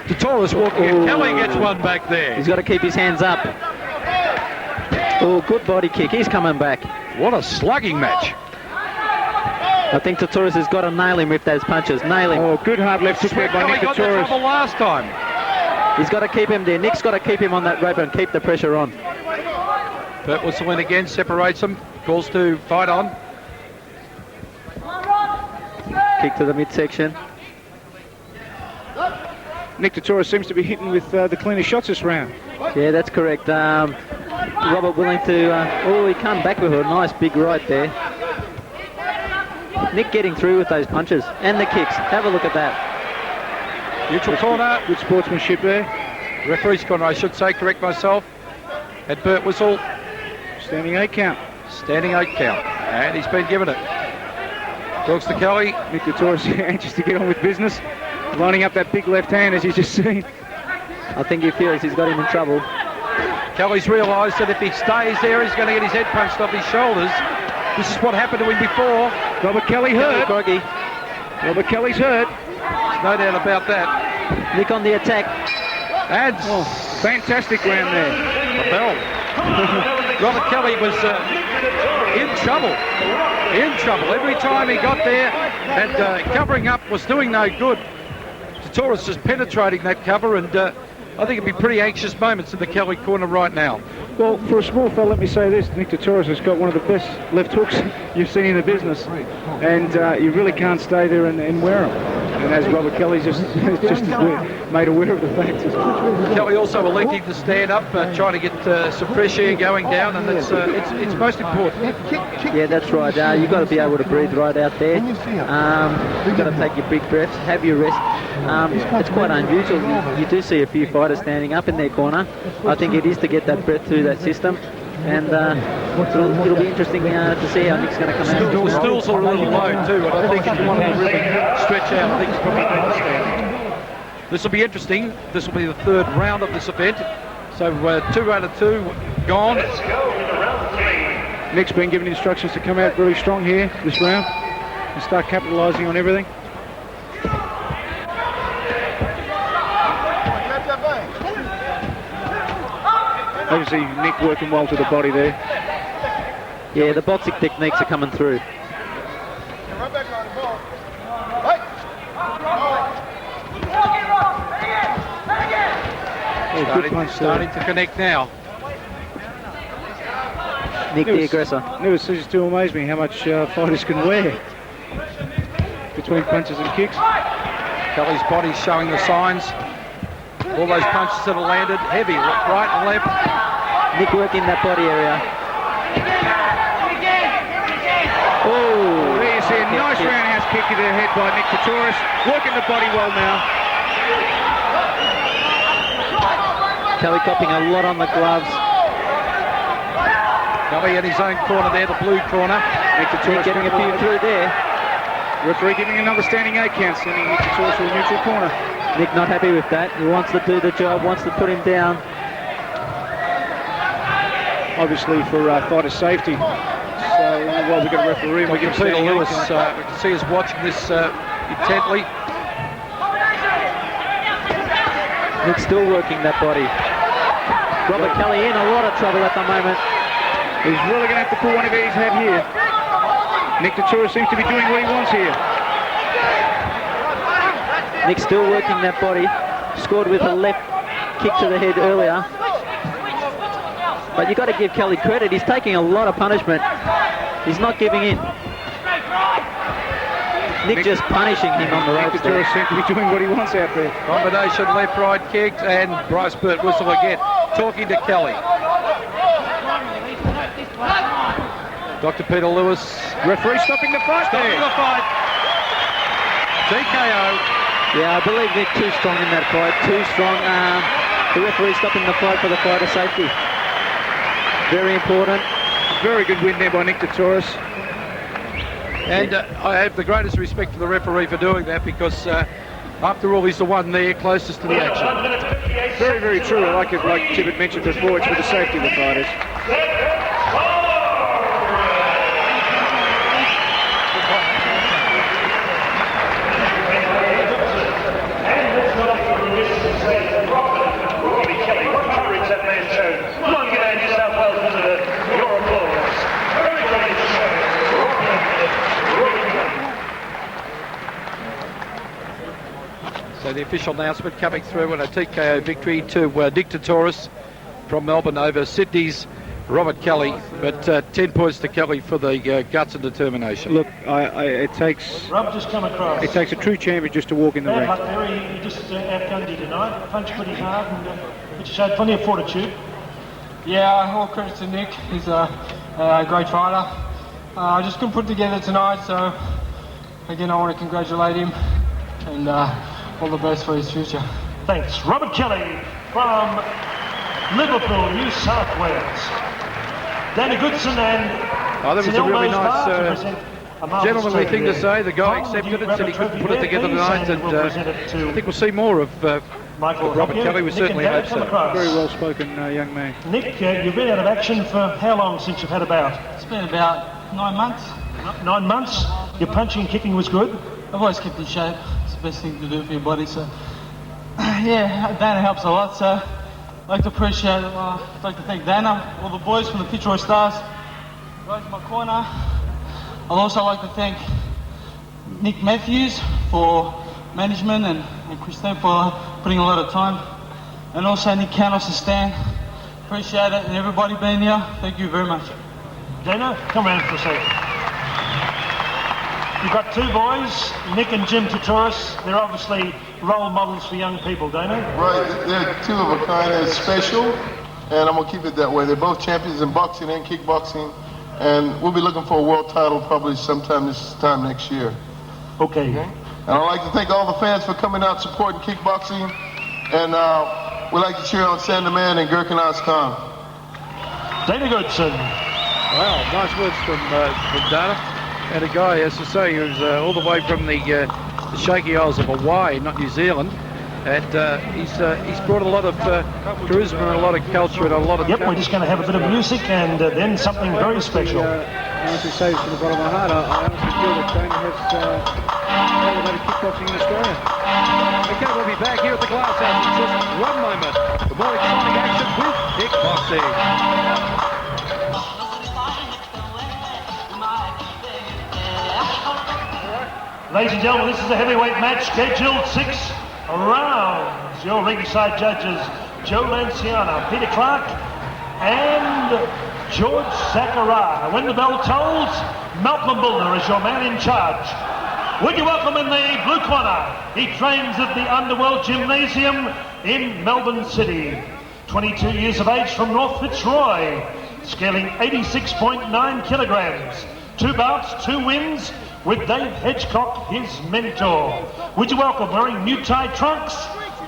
Tetoros walking in. Kelly gets one back there.
He's got to keep his hands up. Oh, good body kick. He's coming back.
What a slugging match.
I think Tetoros has got to nail him with those punches. Nail him.
Oh, good hard left hook there by Nick
Kelly got the
Tetoros.
trouble last time.
He's got to keep him there. Nick's got to keep him on that rope and keep the pressure on.
Bert Whistle in again, separates him. Calls to fight on.
Kick to the midsection.
Nick Tetoros seems to be hitting with the cleaner shots this round.
Yeah, that's correct. Robert willing to... he come back with a nice big right there. Nick getting through with those punches and the kicks. Have a look at that.
Neutral corner.
Good sportsmanship there.
Referee's corner, I should say, correct myself. At Bert Whistle.
Standing 8 count.
Standing 8 count. And he's been given it. Talks to Kelly.
Nick Tetoros anxious to get on with business. Lining up that big left hand as you just seen.
I think he feels he's got him in trouble.
Kelly's realised that if he stays there, he's going to get his head punched off his shoulders. This is what happened to him before.
Robert Kelly hurt.
Groggy.
Robert Kelly's hurt.
No doubt about that.
Nick on the attack.
And
fantastic round there.
A bell. Robert Kelly was in trouble. In trouble. Every time he got there and covering up was doing no good. Tetoros is penetrating that cover, and I think it'd be pretty anxious moments in the Kelly corner right now.
Well, for a small fella, let me say this. Nick Tetoros has got one of the best left hooks you've seen in the business. And you really can't stay there and wear them. And as Robert Kelly's just made aware of the fact.
Kelly also electing to stand up, trying to get some fresh air going down, and it's most important.
Yeah, that's right. You've got to be able to breathe right out there. You've got to take your big breaths, have your rest. It's quite unusual. You do see a few fighters standing up in their corner. I think it is to get that breath through that system. And it'll be interesting to see how Nick's going to come out.
The stools are a little low too, and I think if you want to really stretch out, things probably need to stand. This will be interesting. This will be the third round of this event. So 2 out of 2 gone.
Nick's been given instructions to come out really strong here this round and start capitalising on everything. Obviously, Nick working well to the body there.
Yeah, the boxing techniques are coming through.
Starting to connect now.
Nick the aggressor.
Never ceases to amaze me how much fighters can wear between punches and kicks.
Kelly's body's showing the signs. All those punches that have landed, heavy, right and left.
Nick working that body area.
Oh, there you see a nice roundhouse kick to the head by Nick Tetoros. Working the body well now.
Kelly copping a lot on the gloves.
Kelly in his own corner there, the blue corner.
Nick getting a few through there.
Referee giving another standing 8 count, sending Nick Tetoros to the neutral corner.
Nick not happy with that. He wants to do the job, wants to put him down.
Obviously for fighter safety. So while we've got a referee, we can see
Lewis. We can see us watching this intently.
Nick's still working that body. Robert Kelly in a lot of trouble at the moment.
He's really going to have to pull one of these out here. Nick Tetoros seems to be doing what he wants here.
Nick's still working that body. Scored with a left kick to the head earlier. But you've got to give Kelly credit. He's taking a lot of punishment. He's not giving in. Nick just punishing him on the ropes.
Tetoros seems to be doing what he wants out there.
Combination left-right kicks, and Bryce Burt whistle again. Talking to Kelly. Dr. Peter Lewis.
Referee stopping the fight.
Stopping the fight. TKO.
Yeah, I believe Nick too strong in that fight. Too strong. The referee stopping the fight for the fighter safety. Very important.
Very good win there by Nick Tetoros.
And I have the greatest respect for the referee for doing that, because after all, he's the one there closest to the action.
Very, very true. Like Tibbet mentioned before, it's for the safety of the fighters.
So the official announcement coming through, and a TKO victory to Nick Tetoros from Melbourne over Sydney's Robert Kelly, but 10 points to Kelly for the guts and determination.
Look, it takes a true champion just to walk in the ring.
He just outgunned you tonight, punched pretty hard, and but you showed plenty of fortitude.
Yeah, all credit to Nick. He's a great fighter. I just couldn't put together tonight, so again I want to congratulate him, and all the best for his future.
Thanks. Robert Kelly from Liverpool, New South Wales. Danny Goodson and
that was a really nice gentlemanly thing to say. The guy accepted it, said he couldn't put it together tonight, and I think we'll see more of Robert Kelly. We certainly hope so.
Very well spoken young man.
Nick, you've been out of action for how long since you've had a bout?
It's been about 9 months.
9 months? Your punching and kicking was good?
I've always kept in shape. It's the best thing to do for your body, so yeah, Dana helps a lot, so I'd like to appreciate it. I'd like to thank Dana, all the boys from the Tetoros Stars, guys in my corner. I'd also like to thank Nick Matthews for management, and Christine for putting a lot of time, and also Nick Canos and Stan. Appreciate it, and everybody being here. Thank you very much.
Dana, come round for a second. You've got two boys, Nick and Jim Tetoros. They're obviously role models for young people, Dana.
Right, they're two of a kind. They're special, and I'm going to keep it that way. They're both champions in boxing and kickboxing, and we'll be looking for a world title probably sometime this time next year.
Okay.
And I'd like to thank all the fans for coming out supporting kickboxing, and we'd like to cheer on Sam the Man and Gurkan Ozkan.
Dana Goodson.
Well, nice words from Dana. And a guy, as I say, who's all the way from the shaky isles of Hawaii, not New Zealand, and he's brought a lot of charisma and a lot of culture and a lot of...
Yep, we're just going to have a bit of music and then something very special.
I honestly say this from the bottom of my heart, I honestly feel that Dana has elevated kickboxing in Australia.
Okay, we'll be back here at the Glass House in just one moment for more exciting action with kickboxing.
Ladies and gentlemen, this is a heavyweight match scheduled 6 rounds. Your ringside judges, Joe Lanciano, Peter Clark, and George Zachariah. When the bell tolls, Malcolm Bullner is your man in charge. Would you welcome in the blue corner? He trains at the Underworld Gymnasium in Melbourne City. 22 years of age from North Fitzroy, scaling 86.9 kilograms. 2 bouts, 2 wins, with Dave Hedgecock, his mentor. Would you welcome, wearing new tie trunks,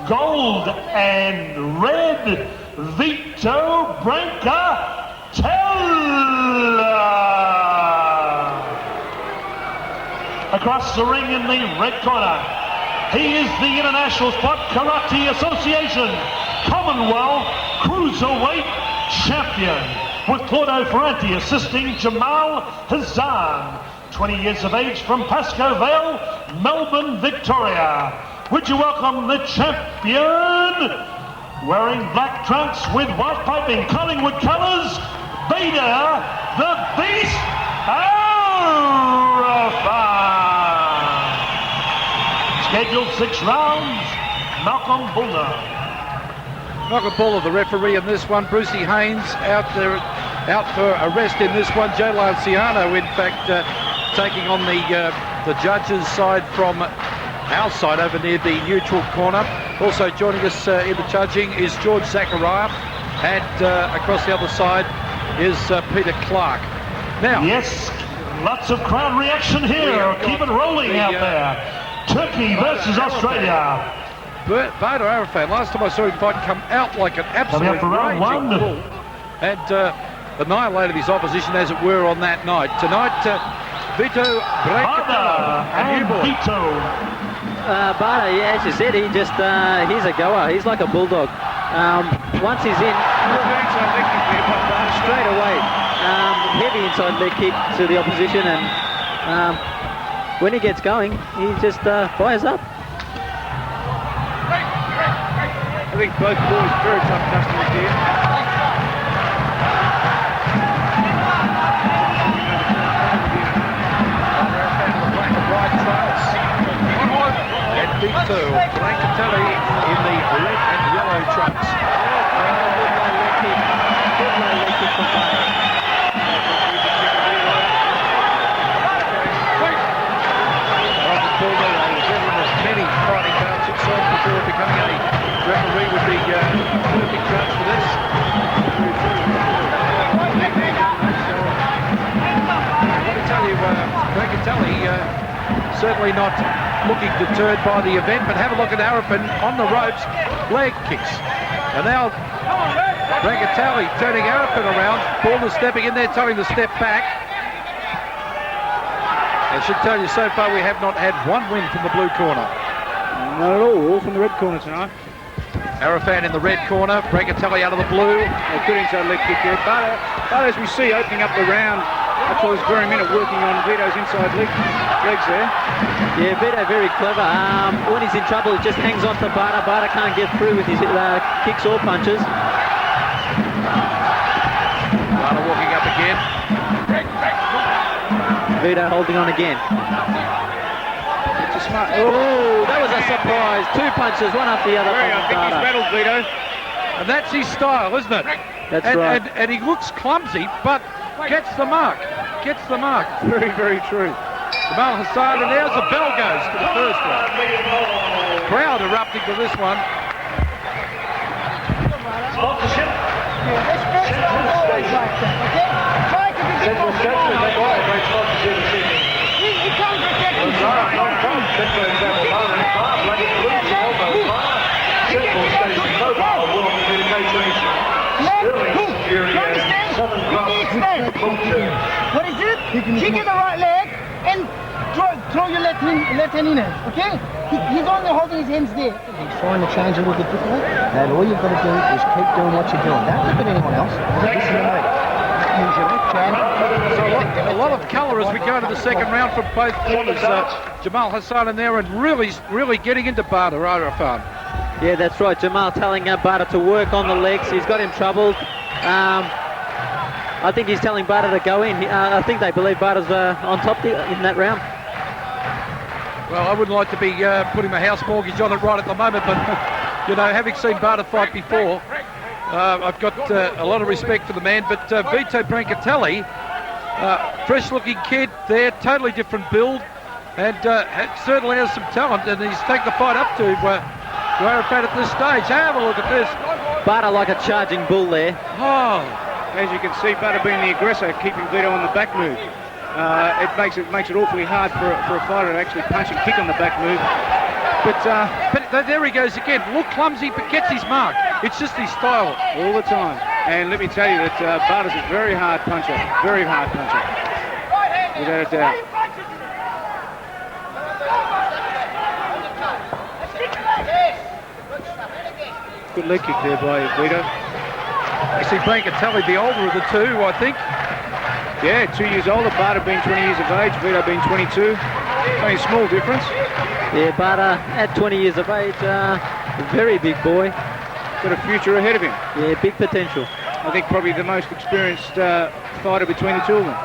gold and red, Vito Brancatella. Across the ring in the red corner, he is the International Sport Karate Association Commonwealth Cruiserweight Champion, with Claudio Ferrante assisting Jamal Hazan. 20 years of age from Pascoe Vale, Melbourne, Victoria. Would you welcome the champion, wearing black trunks with white piping Collingwood colours, Bada the Beast Arafan. scheduled 6 rounds. Malcolm Buller.
Malcolm Buller, the referee in this one. Brucey Haynes out for arrest in this one. Joe Lanciano, in fact, taking on the judges' side from our side over near the neutral corner. Also joining us in the judging is George Zachariah, and across the other side is Peter Clark. Now,
yes, lots of crowd reaction here. Keep it rolling out there. Turkey versus Australia.
Bada Arafan, last time I saw him fight, come out like an absolute raging bull and annihilated his opposition, as it were, on that night. Tonight, Vito, Brancatella,
and Vito.
Bada, yeah, as you said, he's a goer. He's like a bulldog. Once he's in, straight away, heavy inside leg kick to the opposition, and when he gets going, he just fires up.
I think both boys very tough customers here.
And Vito, Brancatelli in the red and yellow trunks.
Good low leg kick from Bada.
Many fighting bouts himself before becoming a referee would be perfect judge for this. I want to tell you, Brancatelli certainly not looking deterred by the event, but have a look at Arafan on the ropes, leg kicks. And now Brancatelli turning Arafan around, Buller stepping in there, telling him to step back. I should tell you, so far we have not had one win from the blue corner.
Not at all from the red corner tonight.
Arafan in the red corner, Brancatelli out of the blue.
A good inside leg kick there. Bada, as we see, opening up the round up to this very minute, working on Vito's inside legs there.
Yeah, Vito very clever. When he's in trouble, he just hangs on to Bada. Bada can't get through with his kicks or punches.
Bada walking up again.
Vito holding on again. Oh, that was a surprise. 2 punches, one after the other.
I think he's rattled Vito.
And that's his style, isn't it?
That's right.
And he looks clumsy, but gets the mark. Gets the mark.
Very, very true.
Jamal Hassan, and there's the bell goes for the first one. Crowd erupting for this one.
Sponsorship.
What is it? Kick in the right leg and throw your left hand in it, okay? He's only holding his hands there.
He's trying to change a little bit differently, and all you've got to do is keep doing what you're doing. Don't look at anyone else. Listen to me. Use your left hand.
So a lot of colour as we go to the second round from both corners. Jamal Hassan in there and really getting into Bada Arafan.
Yeah, that's right. Jamal telling Bada to work on the legs. He's got him troubled. I think he's telling Bada to go in. I think they believe Bada's on top in that round.
Well, I wouldn't like to be putting my house mortgage on it right at the moment, but, you know, having seen Barter fight before, I've got a lot of respect for the man. But Vito Brancatelli, fresh-looking kid there, totally different build, and certainly has some talent, and he's taken the fight up to Arafan at this stage. Have a look at this.
Barter like a charging bull there.
Oh.
As you can see, Barter being the aggressor, keeping Vito on the back move. It makes it awfully hard for a fighter to actually punch and kick on the back move.
But there he goes again. Look clumsy, but gets his mark. It's just his style
all the time. And let me tell you that Barter's a very hard puncher. Very hard puncher. Without a doubt. Good leg kick there by Vito.
You see Brancatelli, the older of the two, I think.
Yeah, 2 years older. Barter being 20 years of age, Vito being 22. Only a small difference.
Yeah, Barter at 20 years of age, very big boy.
Got a future ahead of him.
Yeah, big potential.
I think probably the most experienced fighter between the two of them.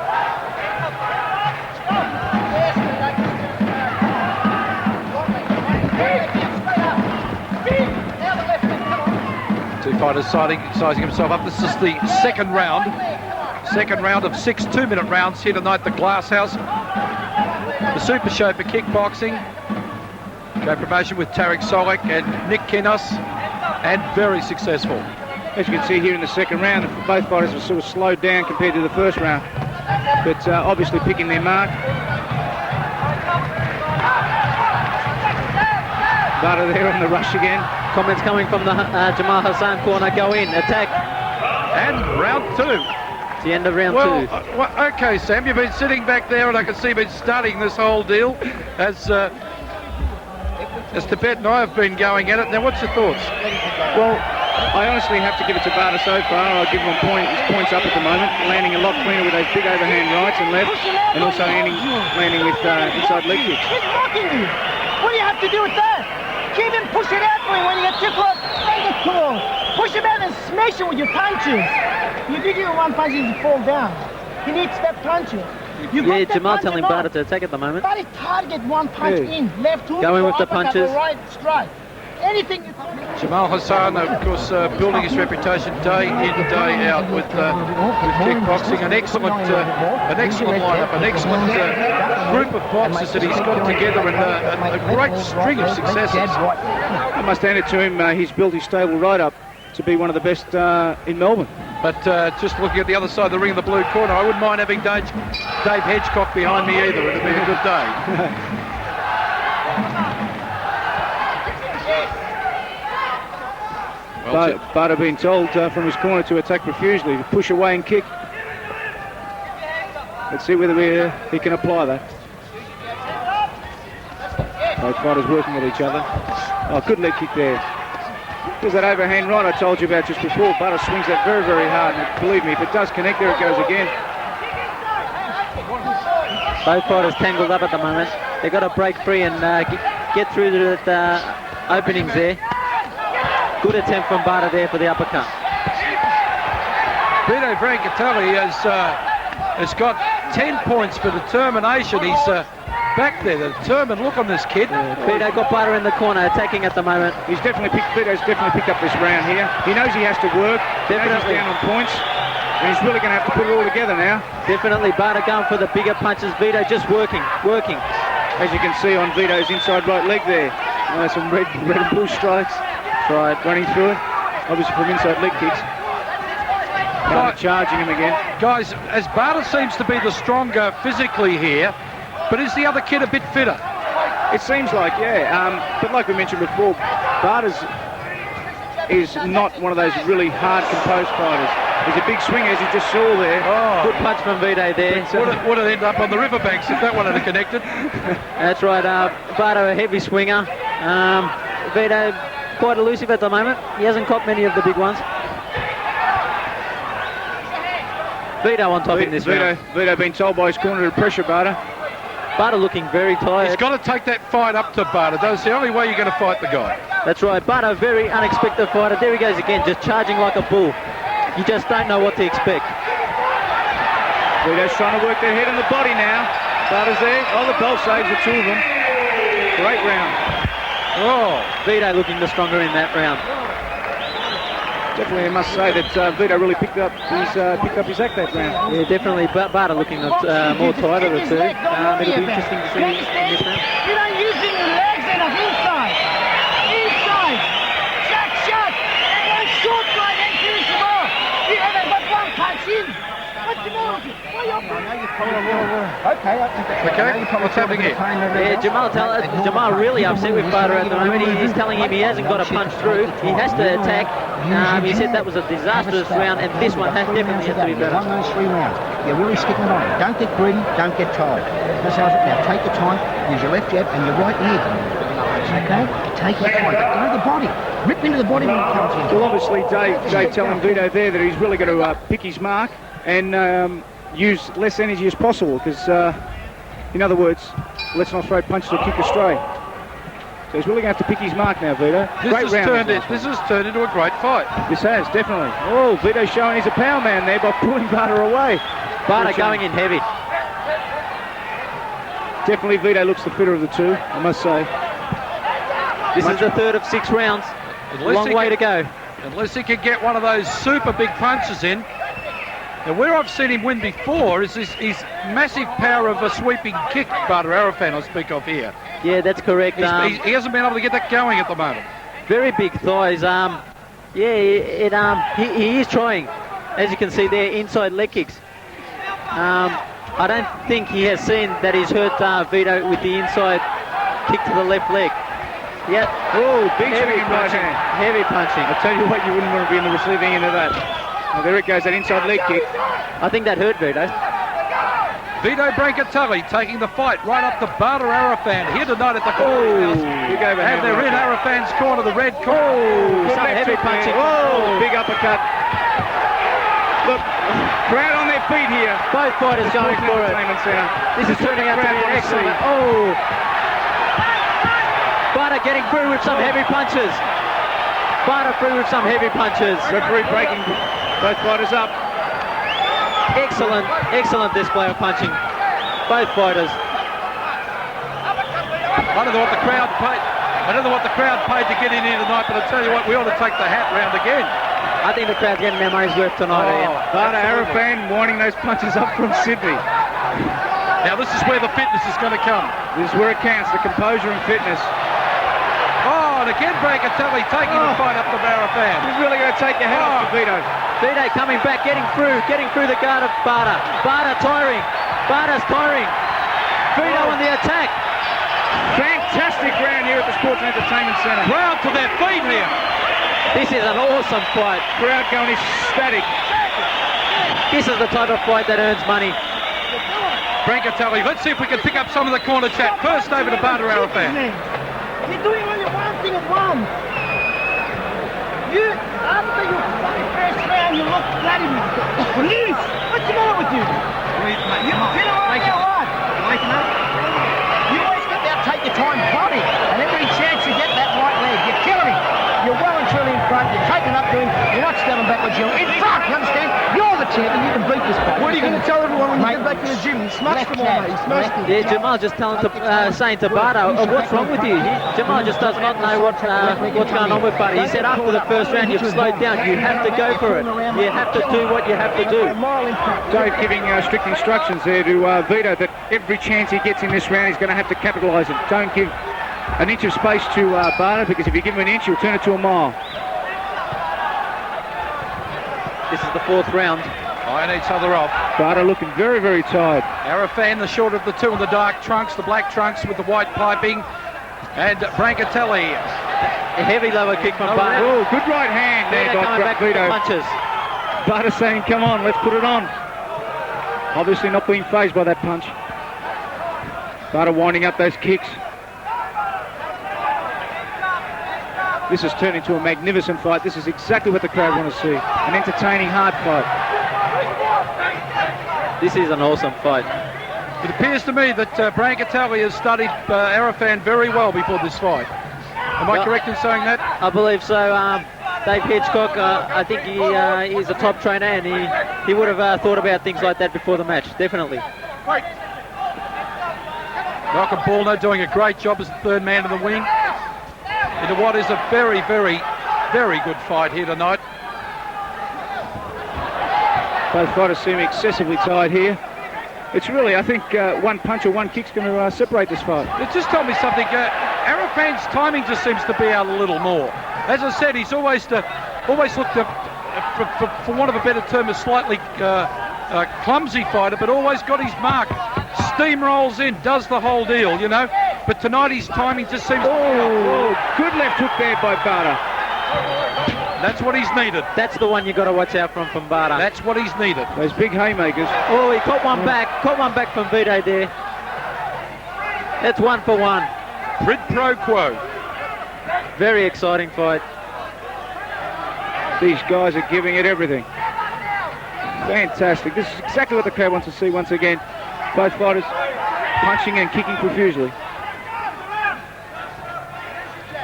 fighter sizing himself up. This is the second round of 6 2-minute rounds here tonight at the Glass House. The Super Show for kickboxing. Co-promotion with Tarek Solek and Nick Kinos, and very successful.
As you can see here in the second round, both fighters were sort of slowed down compared to the first round, but obviously picking their mark. Bada there on the rush again.
Comments coming from the Jamal Hassan corner. Go in, attack.
And round 2.
It's the end of round 2.
Well, okay, Sam, you've been sitting back there, and I can see you've been studying this whole deal as Tibet and I have been going at it. Now, what's your thoughts?
Well, I honestly have to give it to Barter so far. I'll give him his points up at the moment, landing a lot cleaner with those big overhand rights and left, and also landing with inside leg kicks.
He's mocking you. What do you have to do with that? Keep him, push it out for him when you get too close. Don't get close. Push him out and smash him with your punches. You give him one punch, he'll fall down. He needs that punches.
Yeah, Jamal telling Barter to attack at the moment.
But it's target one punch in, left hook,
going with the punches.
Right strike. Anything you
Jamal Hassan, of course, building his reputation day in, day out with kickboxing. An excellent lineup, an excellent group of boxers that he's got together, and a great string of successes.
I must hand it to him. He's built his stable right up to be one of the best in Melbourne.
But just looking at the other side of the ring in the blue corner, I wouldn't mind having Dave Hedgecock behind me either. It'd be a good day.
Bada being told from his corner to attack profusely, to push away and kick. Let's see whether he can apply that. Both fighters working with each other. Oh, good leg kick there. There's that overhand right I told you about just before. Bada swings that very, very hard, and believe me, if it does connect, there it goes again.
Both fighters tangled up at the moment. They've got to break free and get through the openings there. Good attempt from Barter there for the uppercut.
Vito Brancatelli has got 10 points for determination. He's back there, the determined look on this kid.
Vito got Barter in the corner, attacking at the moment.
Vito's definitely picked up this round here. He knows he has to work. Definitely down on points, and he's really going to have to put it all together now.
Definitely Barter going for the bigger punches. Vito just working.
As you can see on Vito's inside right leg there, some red and blue strikes. Right, running through it, obviously from inside leg kicks. Charging him again.
Guys, as Barter seems to be the stronger physically here, but is the other kid a bit fitter?
It seems like, yeah. But like we mentioned before, Barter's is not one of those really hard composed fighters. He's a big swinger, as you just saw there.
Oh, good punch from Vito there.
Would have ended up on the riverbanks if that one had connected.
That's right. Barter, a heavy swinger. Vito quite elusive at the moment. He hasn't caught many of the big ones. Vito on top in this round.
Vito being told by his corner to pressure Barter.
Barter looking very tired.
He's got to take that fight up to Barter. That's the only way you're going to fight the guy.
That's right. Barter, very unexpected fighter. There he goes again, just charging like a bull. You just don't know what to expect.
Vito's trying to work their head and the body now. Barter's there. Oh, the bell saves the two of them. Great round.
Oh, Vito looking the stronger in that round.
Definitely, I must say that Vito really picked up his act that round.
Yeah, definitely. Barter looking more tight of the two. It'll be interesting to see in this round.
You're not using your legs enough inside. Shot. One short right and finish him off. You haven't got one punch in. What's the matter with you? Why are
Okay, what's happening here?
Yeah, Jamal really upset with Barter at the moment. He's telling him he hasn't got a punch through. He has to attack. He said that was a disastrous round, and this one has definitely has to be better.
You've won those 3 rounds. You're really sticking on it. Don't get greedy, don't get tired. Now take your time, use your left jab and your right leg. Okay? Take your time. Go to the body. Rip into the body when it comes in.
Well, obviously, Dave telling Vito there that he's really going to pick his mark and use less energy as possible, because, in other words, let's not throw punches or kick astray. So he's really going to have to pick his mark now, Vito.
This has turned into a great fight.
This has, definitely. Oh, Vito's showing he's a power man there by pulling Barter away.
Barter going in heavy.
Definitely Vito looks the fitter of the two, I must say.
This is the third of 6 rounds. Long way to go.
Unless he can get one of those super big punches in. Now, where I've seen him win before is his massive power of a sweeping kick, Barter Arafan I speak of here.
Yeah, that's correct.
He hasn't been able to get that going at the moment.
Very big thighs. He is trying. As you can see there, inside leg kicks. I don't think he has seen that he's hurt Vito with the inside kick to the left leg. Yeah.
Oh, big heavy punching.
Heavy punching.
I tell you what, you wouldn't want to be on the receiving end of that. Well, there it goes, that inside leg kick.
I think that hurt Vito.
Vito Brancatelli taking the fight right up to Bada Arafan here tonight at the courthouse. And they're in Arafan's corner, the red corner.
Some heavy punching.
Oh, big uppercut. Look, crowd on their feet here.
Both fighters going for it. This is turning out to be excellent. Oh! Bada getting through with some heavy punches. Bada through with some heavy punches.
Referee breaking both fighters up.
Excellent display of punching. Both fighters.
I don't know what the crowd paid. I don't know what the crowd paid to get in here tonight, but I tell you what, we ought to take the hat round again.
I think the crowd's getting their money's worth tonight.
Bada Arafan winding those punches up from Sydney.
Now this is where the fitness is going to come.
This is where it counts, the composure and fitness.
Oh, and again Brancatelli taking the fight up to Arafan.
He's really going to take the head off of Vito.
Vito coming back, getting through the guard of Bada. Bada tiring. Bada's tiring. Vito on the attack.
Fantastic round here at the Sports Entertainment Centre.
Crowd to their feet here.
This is an awesome fight.
Crowd going ecstatic.
This is the type of fight that earns money.
Brancatelli, let's see if we can pick up some of the corner chat. First over to Barter Arafan.
You're doing only one thing at once. After your first round, you look bloody. Please, what's the matter with you? You always get there, take your time, body, and every chance you get that right leg, you're killing him. You're well and truly in front. You're taking up to him. You're not stepping backwards. You're in front. You understand? You're the champion. You can beat this guy. What are you going to tell everyone when you get back to the gym? You smashed them all, mate. You smashed them.
Yeah, Jamal just saying to Bada, what's wrong with you? Jamal just does not know what's going on with Bada. He said after the first round, you've slowed down. You have to go for it. You have to do what you have to do.
Dave giving strict instructions there to Vito that every chance he gets in this round, he's going to have to capitalise it. Don't give an inch of space to Barter, because if you give him an inch, he'll turn it to a mile.
This is the fourth round.
Eyeing each other off.
Barter looking very, very tired.
Arafan, the shorter of the two in the dark trunks, the black trunks with the white piping. And Brancatelli.
A heavy lower kick from Barter.
Oh, good right hand there by Vito.
Punches.
Barter saying, come on, let's put it on. Obviously not being fazed by that punch. Barter winding up those kicks. This has turned into a magnificent fight. This is exactly what the crowd want to see. An entertaining, hard fight.
This is an awesome fight.
It appears to me that Brancatelli has studied Arafan very well before this fight. Am I correct in saying that?
I believe so. Dave Hitchcock, I think he's a top trainer, and he would have thought about things like that before the match, definitely.
Malcolm Ballner doing a great job as the third man in the wing. Into what is a very, very, very good fight here tonight.
Both fighters seem excessively tired here. It's really, I think, one punch or one kick's going to separate this fight.
It just told me something. Arafan's timing just seems to be out a little more. As I said, he's always looked at, for want of a better term, a slightly clumsy fighter, but always got his mark. Steamrolls in, does the whole deal, you know. But tonight his timing just seems to be out.
Good left hook there by Barter.
That's what he's needed.
That's the one you got to watch out from Barter.
That's what he's needed.
Those big haymakers.
Oh, he caught one back from Vito there. That's 1 for 1.
Quid pro quo.
Very exciting fight.
These guys are giving it everything. Fantastic. This is exactly what the crowd wants to see once again. Both fighters punching and kicking profusely.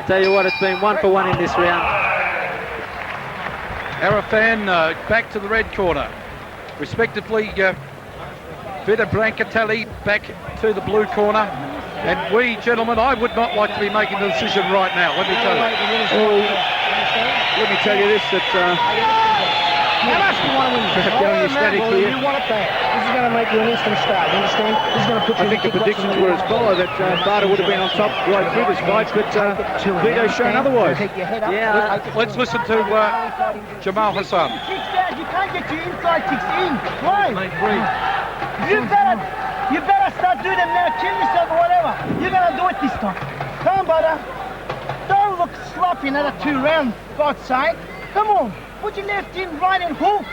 Tell you what, it's been 1 for 1 in this round.
Arafan back to the red corner. Respectively, Vito Brancatelli back to the blue corner. And we, gentlemen, I would not like to be making the decision right now, let me tell you.
let me tell you this, that
How much do you want to win?
going your static here.
You want it back. This is going to make you an instant star. You understand? This is going to put you
I think the predictions were as follow, that Barter would have been on top right through this fight, but Vito's shown otherwise.
Yeah, let's listen to Jamal Hassan.
You can't get your inside kicks in. Why? You better start doing them now. Kill yourself or whatever. You're going to do it this time. Come on, Bada. Don't look sloppy another 2 rounds, God's sake. Come on. Put your left in, right and hook.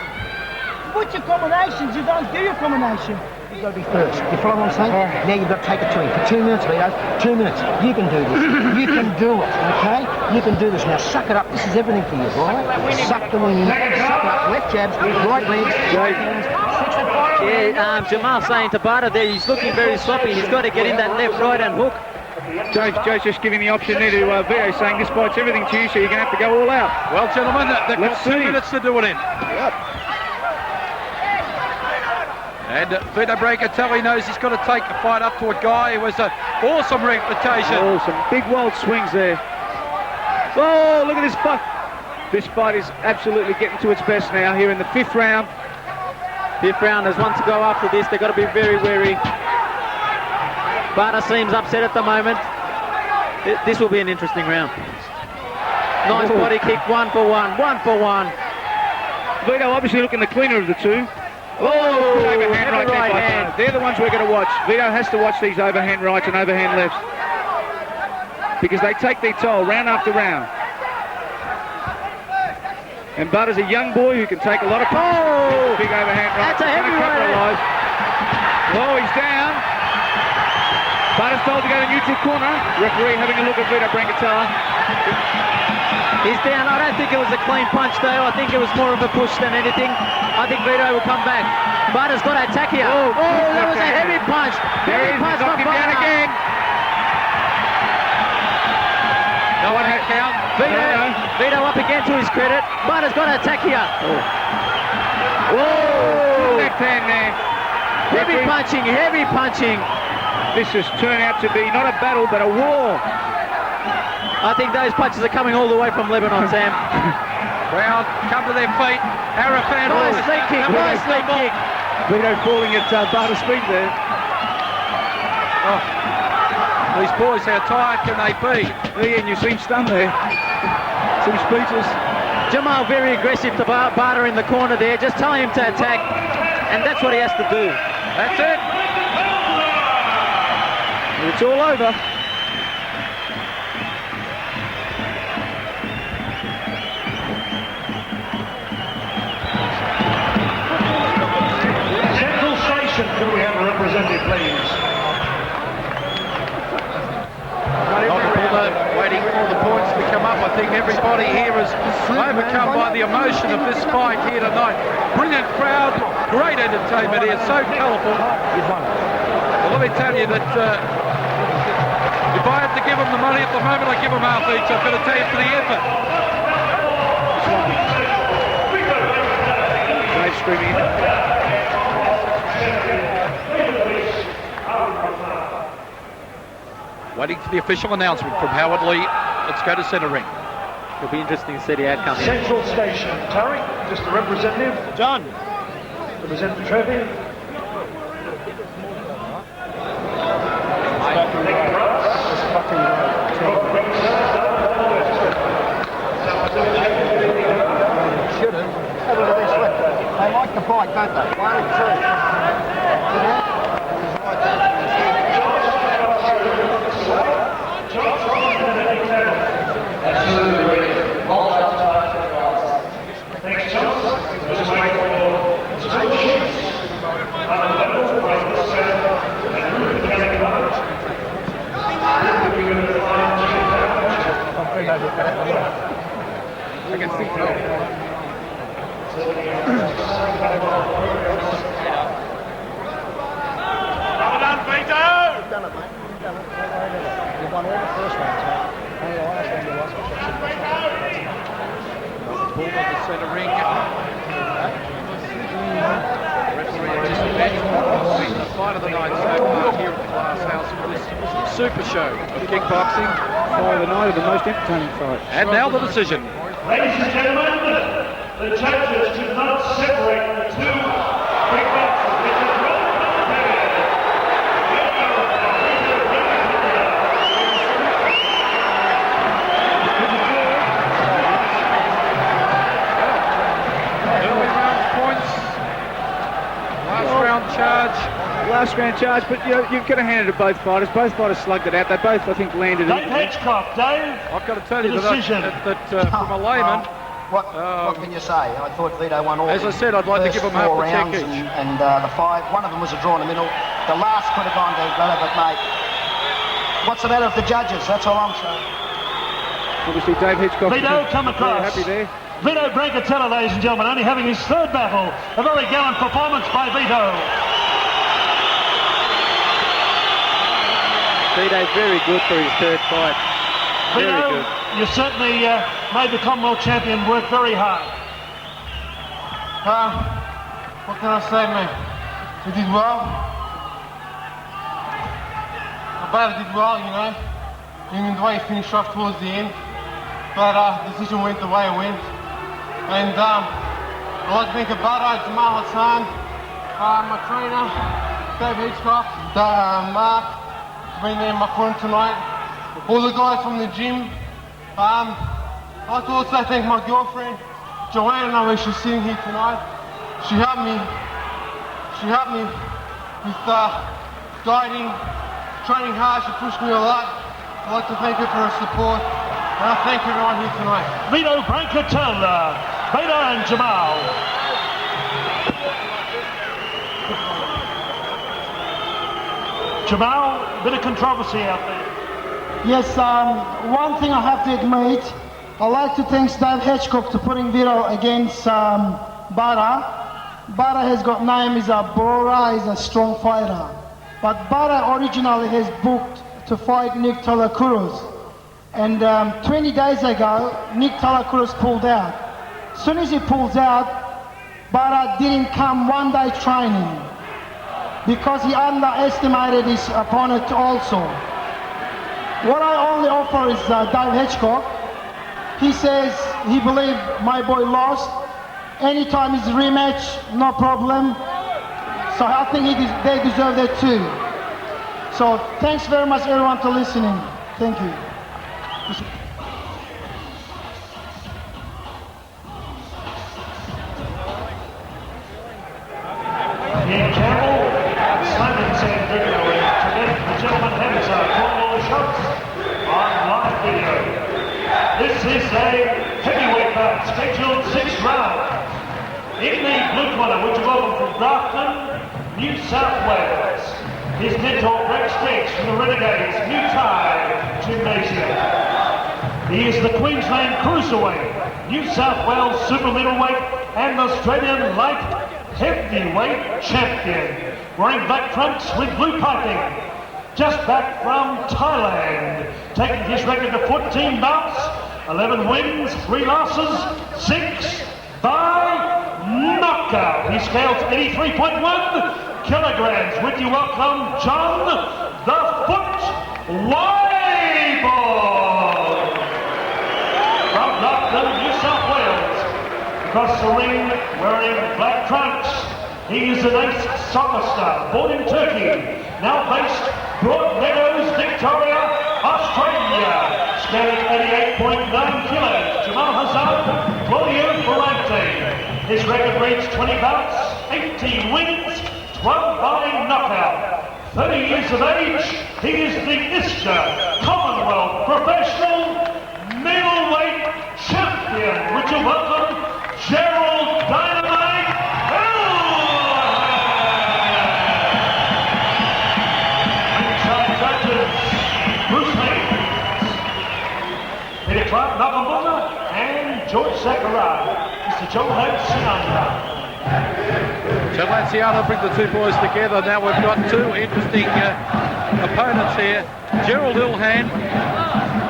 Put your combinations. You don't do your combination. You've got to be first. You follow what I'm saying? Now you've got to take it to him. For 2 minutes, Vito. 2 minutes. You can do this. You can do it, okay? You can do this. Now suck it up. This is everything for you, all right? Suck the wing in. Suck it up. Left jabs, right legs, right hands.
Yeah, Jamal's saying to Barter there, he's looking very sloppy. He's got to get in that left, right and hook.
Joe's just giving the option there to Vito, saying this fight's everything to you, so you're going to have to go all out.
Well, gentlemen, they've got 2 minutes to do it in.
Yep.
And Vito Brancatelli knows he's got to take the fight up to a guy who has an awesome reputation.
Oh, some big wild swings there. Oh, look at this fight. This fight is absolutely getting to its best now here in the 5th round.
5th rounders want to go after this. They've got to be very wary. Barter seems upset at the moment. This will be an interesting round. Nice body kick, 1 for 1, 1 for 1.
Vito obviously looking the cleaner of the two. Oh, good overhand right there by Barter. They're the ones we're going to watch. Vito has to watch these overhand rights and overhand lefts, because they take their toll round after round. And Barter's a young boy who can take a lot of punches.
Oh,
big overhand right.
That's a heavy right.
Oh, he's down. Barter's told to go to neutral corner. Referee having a look at Vito Brancatella.
He's down. I don't think it was a clean punch though. I think it was more of a push than anything. I think Vito will come back. Barter's got to attack here. Oh, that was a heavy punch.
There he is. Knocked him down again.
No one had count.
Vito up again to his credit. Barter's got to attack here.
Whoa! Left hand there.
Heavy punching, heavy punching.
This has turned out to be not a battle, but a war.
I think those punches are coming all the way from Lebanon, Sam.
Crowd come to their feet. Arafan.
Nice leg kick, nice leg kick.
Vito falling at Barter's feet there.
Oh. These boys, how tired can they be?
Ian, you seem stunned there. Seem speechless.
Jamal very aggressive to Barter in the corner there. Just tell him to attack, and that's what he has to do.
That's it.
It's all over.
Central Station, can we have a representative, please?
Waiting for the points to come up. I think everybody here is overcome by the emotion of this fight here tonight. Brilliant crowd, great entertainment here, so colourful. Well, let me tell you that if I had to give them the money at the moment, I'd give them half each. I've got to tell you for the effort.
Great screaming.
Waiting for the official announcement from Howard Lee. Let's go to centre ring.
It'll be interesting to see the outcome here.
Central Station, Tarek, just a representative.
John.
Represent the trophy.
They like the fight, don't they? 1 and
I can see
Well done, Vito!
You've done it, mate. You've done it. You won all the first rounds, mate. Only the last one you lost.
Ball of the centre ring. Referee just mentioned the fight of the night so far here at the Glass House for this super show of kickboxing.
Fight of the night of the most entertaining fight.
And now the decision.
Ladies and gentlemen, the judges did not separate the two kickboxers. It's a draw period.
Early round points.
Last round charge, but you know, you've got to hand it to both fighters. Both fighters slugged it out. They both, I think, landed
Dave Hitchcock, Dave.
I've got to tell you that from a layman.
What can you say? I thought Vito won all.
As I said, I'd like to give them half a check each.
And the five, one of them was a draw in the middle. The last could have gone to Bada, but mate, what's the matter with the judges? That's all I'm saying.
Obviously, Dave Hitchcock.
Vito, come across.
Happy there.
Vito Brancatella, ladies and gentlemen, only having his third battle. A very gallant performance by Vito.
Vito's very good for his third fight. Very
Vito,
good.
you certainly made the Commonwealth champion work very hard.
What can I say, man? We did well. Bada did well, you know. Even the way he finished off towards the end. But the decision went the way it went. And I'd like to thank Bada, Jamal Hassan, my trainer, Dave Hitchcock, Mark, been there in my corner tonight. All the guys from the gym. I'd like to also thank my girlfriend, Joanne. I know where she's sitting here tonight. She helped me with guiding, training hard. She pushed me a lot. I'd like to thank her for her support. And I thank everyone here tonight.
Vito Brancatella, Bada and Jamal. Jamal, bit of controversy out there.
Yes, one thing I have to admit, I'd like to thank Dave Hitchcock for putting Vito against Bada. Bada has got name, is a Bora, is a strong fighter. But Bada originally has booked to fight Nick Tectoris. And 20 days ago, Nick Tectoris pulled out. As soon as he pulls out, Bada didn't come 1 day training because he underestimated his opponent also. What I only offer is Dave Hitchcock. He says he believes my boy lost. Anytime is a rematch, no problem. So I think they deserve that too. So thanks very much everyone for listening. Thank you.
Ian Campbell, Simon Sandrigo, and the gentleman Hamza calling all the shots on live video. This is a heavyweight bout, scheduled 6 rounds. In the blue corner, which is welcome from Grafton, New South Wales. His mentor, Greg Sticks from the Renegades, New Tide Gymnasium. He is the Queensland Cruiserweight, New South Wales Super Middleweight, and Australian Light Heavyweight Champion. Wearing black trunks with blue piping. Just back from Thailand. Taking his record to 14 bouts, 11 wins, 3 losses, 6 by knockout. He scales 83.1 kilograms. With you welcome, John the Foot Wybourne. From Grafton, New South Wales. Across the ring, wearing black trunks. He is an ace soccer star, born in Turkey. Now based Broadmeadows, Victoria, Australia. Scaling 88.9 kilos. Jamal Hazard, Claudio Ferrante. His record reads 20 bouts, 18 wins, 12 by knockout. 30 years of age, he is the ISJA Commonwealth Professional Middleweight Champion. Would you welcome Gerald Dynamite Ilhan? Inside judges, Bruce Haynes, Peter Clark, Malcolm Butler, and George Zachariah. Mr. Joe Lanciano.
So Lanciano brings the two boys together. Now we've got two interesting opponents here. Gerald Ilhan,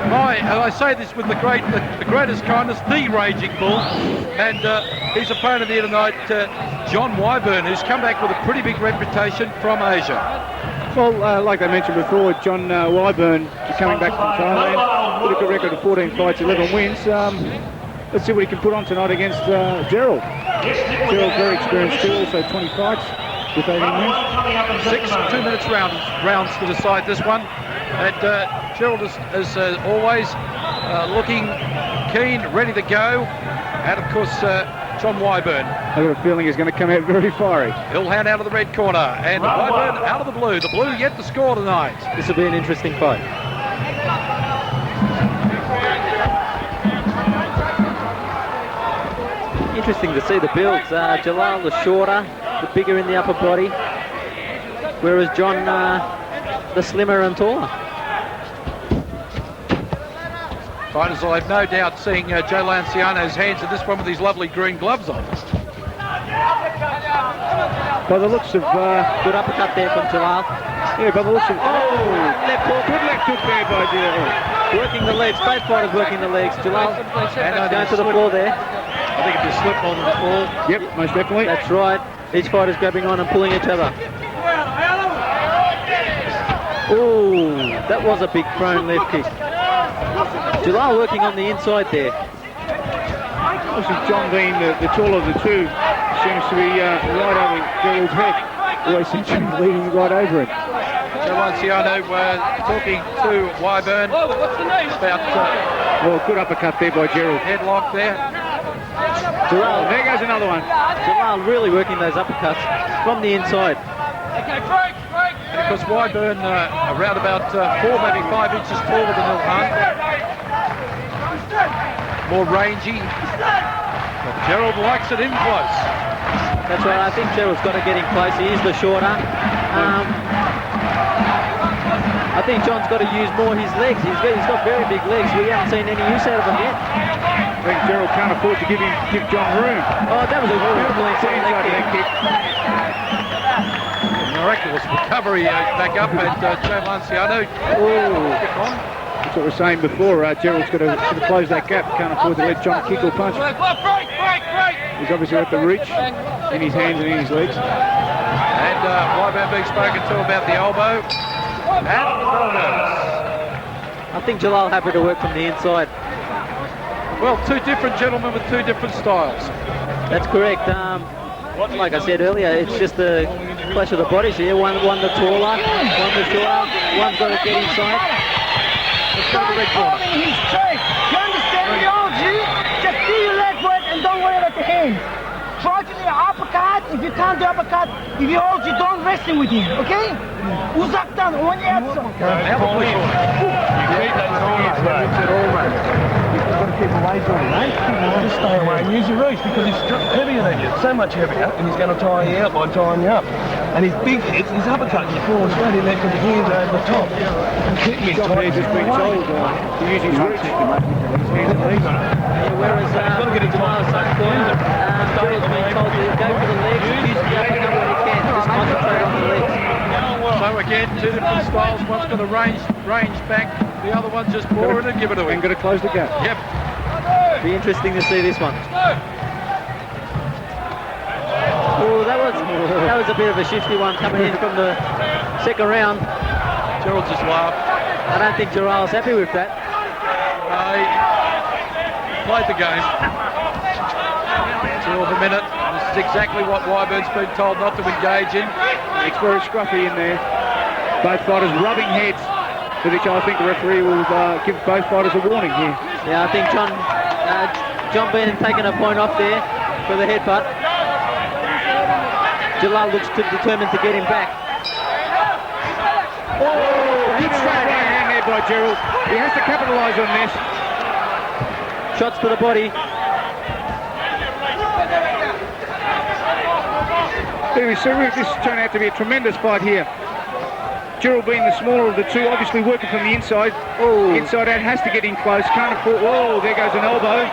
and I say this with the greatest kindness, the Raging Bull, and his opponent here tonight, John Wyburn, who's come back with a pretty big reputation from Asia.
Well, like I mentioned before, John Wyburn coming back from Thailand with a good record of 14 fights, 11 wins. Let's see what he can put on tonight against Gerald. Gerald, very experienced too, also 20 fights with 18 wins.
6 2-minute rounds to decide this one. And Gerald is always looking keen, ready to go. And of course, John Wyburn.
I've got a feeling he's going to come out very fiery.
Ilhan out of the red corner, and Wyburn out of the blue. The blue yet to score tonight.
This will be an interesting fight. Interesting to see the builds. Celal, the shorter, the bigger in the upper body, whereas John, the slimmer and taller.
Fighters, I've no doubt seeing Joe Lanciano's hands in this one with these lovely green gloves on.
By the looks of...
good uppercut there from Celal.
Yeah, by the looks of...
Left hook.
Good left hook there by Gerald.
Working the legs, both fighters working the legs. Celal going to the floor there.
I think if you slip onto the floor.
Yep, most definitely.
That's right. Each fighter's grabbing on and pulling each other. Oh, that was a big prone left kick. Celal working on the inside there.
Obviously, John being the taller of the two, seems to be right over Gerald's head. Always seems to be leading right over him.
Joe Lanciano talking to Wyburn about...
well, good uppercut there by Gerald.
Headlock there.
Celal, there goes another one.
Celal really working those uppercuts from the inside.
And of course, Wyburn around about 4, maybe 5 inches taller than Ilhan. More rangy. But Gerald likes it in close.
That's right. I think Gerald's got to get in close. He is the shorter. I think John's got to use more his legs. He's got very big legs. We haven't seen any use out of them yet.
I think Gerald can't afford to give John room.
Oh, that was a beautiful inside leg kick.
Miraculous recovery back up, and Joe Lanciano.
That's what we were saying before. Gerald's got to close that gap. Can't afford to let John kick or punch. He's obviously got the reach in his hands and in his legs.
And Wyburn being spoken to about the elbow. And
I think Celal happy to work from the inside.
Well, two different gentlemen with two different styles.
That's correct. Like I said earlier, it's just the clash of the bodies here. One the taller, one the shorter. One's got to get inside.
Let's go to the red corner.
He's straight. You understand the theology? Just do your leg work and don't worry about the hands. Try to do an uppercut. If you can't do uppercut, if you hold, you don't wrestle with him. Okay? Uzaktan, on the outside.
Keep away from him, mate. Just stay away and use your reach because he's heavier than you, so much heavier, and he's going to tire you out by tying you up. And his big hits, his uppercut, you fall straight in there because his hands are over the top. And keeping his tight just been told to use his reach.
Whereas Celal's side corner, Gerald's been told to go for the legs, use the uppercut when he can, just concentrate on the legs.
So again, two different styles. One's got a range back, the other one's just pour it and give it away.
And got to close the gap.
Yep.
Be interesting to see this one. Oh, that was a bit of a shifty one coming in from the second round.
Gerald just laughed.
I don't think Celal's happy with that.
He played the game. 2 of a minute. This is exactly what Wyburn's been told not to engage in.
It's very scruffy in there. Both fighters rubbing heads, for which I think the referee will give both fighters a warning here.
Yeah, I think John Beenan taking a point off there for the headbutt. Celal looks determined to get him back.
Good straight right hand there by Gerald. He has to capitalise on this.
Shots to the body.
There we see this turned out to be a tremendous fight here. Gerald being the smaller of the two, obviously working from the inside. Oh, inside out, has to get in close. Can't afford. Oh, there goes an elbow.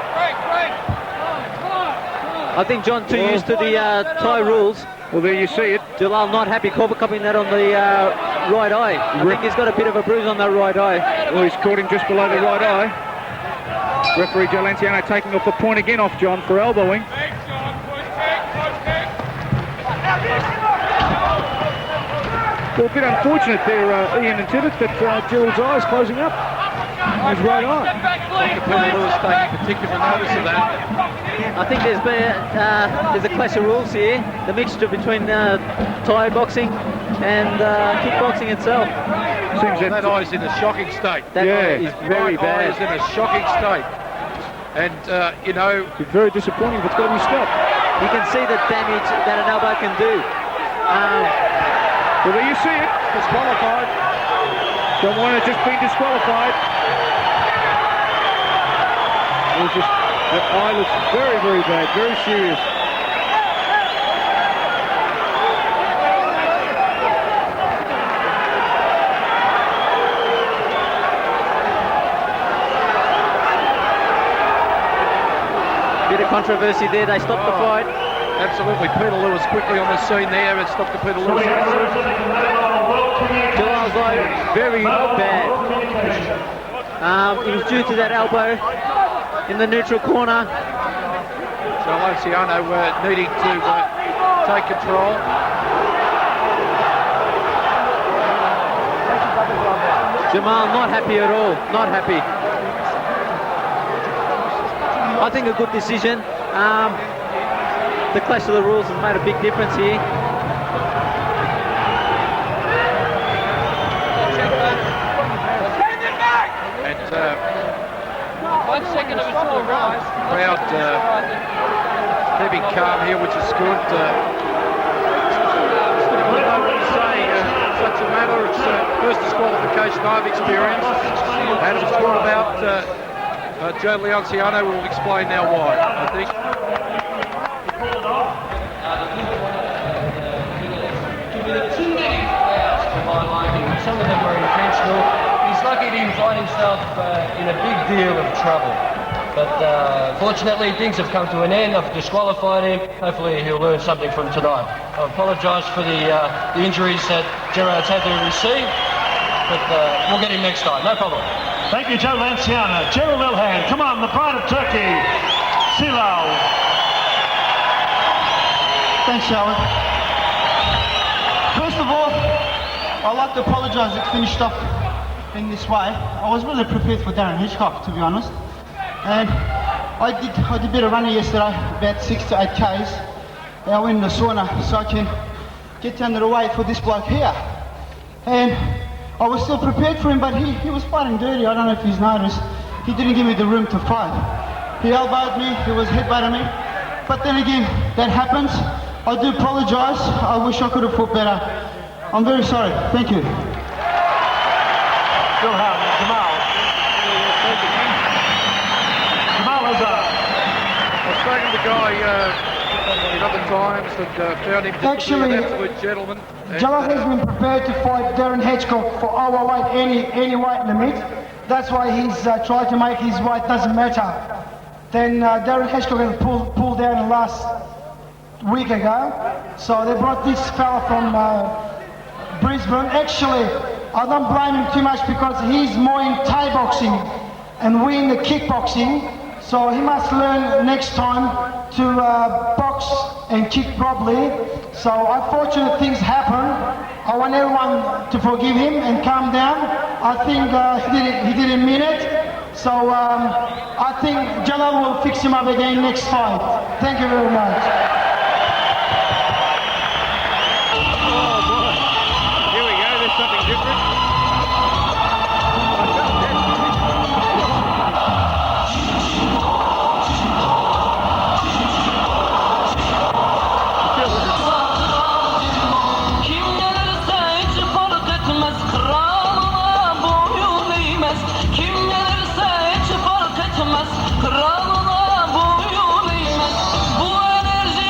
I think John too used to the Thai rules.
Well, there you see it.
Celal not happy copying that on the right eye. I think he's got a bit of a bruise on that right eye.
Well, he's caught him just below the right eye. Referee Joe Lanciano taking off a point again off John for elbowing. Well, a bit unfortunate there, Ian and Tibbet, that Gerald's eye is closing up. was right on.
Dr. Lewis taking particular notice of that.
I think there's a clash of rules here. The mixture between Thai boxing and kickboxing itself.
That eye's in a shocking state.
That eye is very bad.
Eye is in a shocking state. And, you know...
It's very disappointing, but it's got to be stopped.
You can see the damage that an elbow can do.
Well, there you see it. Disqualified. Don't want to just be disqualified. It was just, that eye looks very, very bad, very serious.
Bit of controversy there. They stopped the fight.
Absolutely. Peter Lewis quickly on the scene there and stopped the Peter Lewis.
Celal's eye very bad. It was due to that elbow in the neutral corner.
So Luciano needing to take control.
Jamal not happy at all. Not happy. I think a good decision. The clash of the rules has made a big difference here.
And 1 second of a full rise. Crowd keeping calm here, which is good. Such a matter. It's first disqualification I've experienced. And it was all about Joe Leonciano. Will explain now why, I think.
Some of them were intentional. He's lucky he didn't find himself in a big deal of trouble. But fortunately, things have come to an end. I've disqualified him. Hopefully, he'll learn something from tonight. I apologise for the injuries that Gerard's had to receive, but we'll get him next time. No problem.
Thank you, Joe Lanciano. Gerald Ilhan, come on, the pride of Turkey, Celal.
Thanks, Howard. First of all, I'd like to apologise it finished up in this way. I was really prepared for Darren Hitchcock, to be honest. And I did a bit of running yesterday, about 6 to 8 Ks. And I went in the sauna so I can get under the weight for this bloke here. And I was still prepared for him, but he was fighting dirty. I don't know if he's noticed. He didn't give me the room to fight. He elbowed me, he was headbutting me. But then again, that happens. I do apologise. I wish I could have fought better. I'm very sorry. Thank you.
Jamal Hazard.
I've spoken to the guy in other times and found him to be an absolute gentleman.
Jalal has been prepared to fight Darren Hitchcock for overweight, any weight limit. That's why he's tried to make his weight doesn't matter. Then Darren Hitchcock has pulled down last week ago. So they brought this fella from Brisbane. Actually, I don't blame him too much because he's more in Thai boxing and we in the kickboxing. So he must learn next time to box and kick properly. So unfortunate things happen. I want everyone to forgive him and calm down. I think he didn't mean it. So I think Jalal will fix him up again next fight. Thank you very much.
Oh boy. Here we go, there's something different.
Kralına boyun eğmez. Bu enerji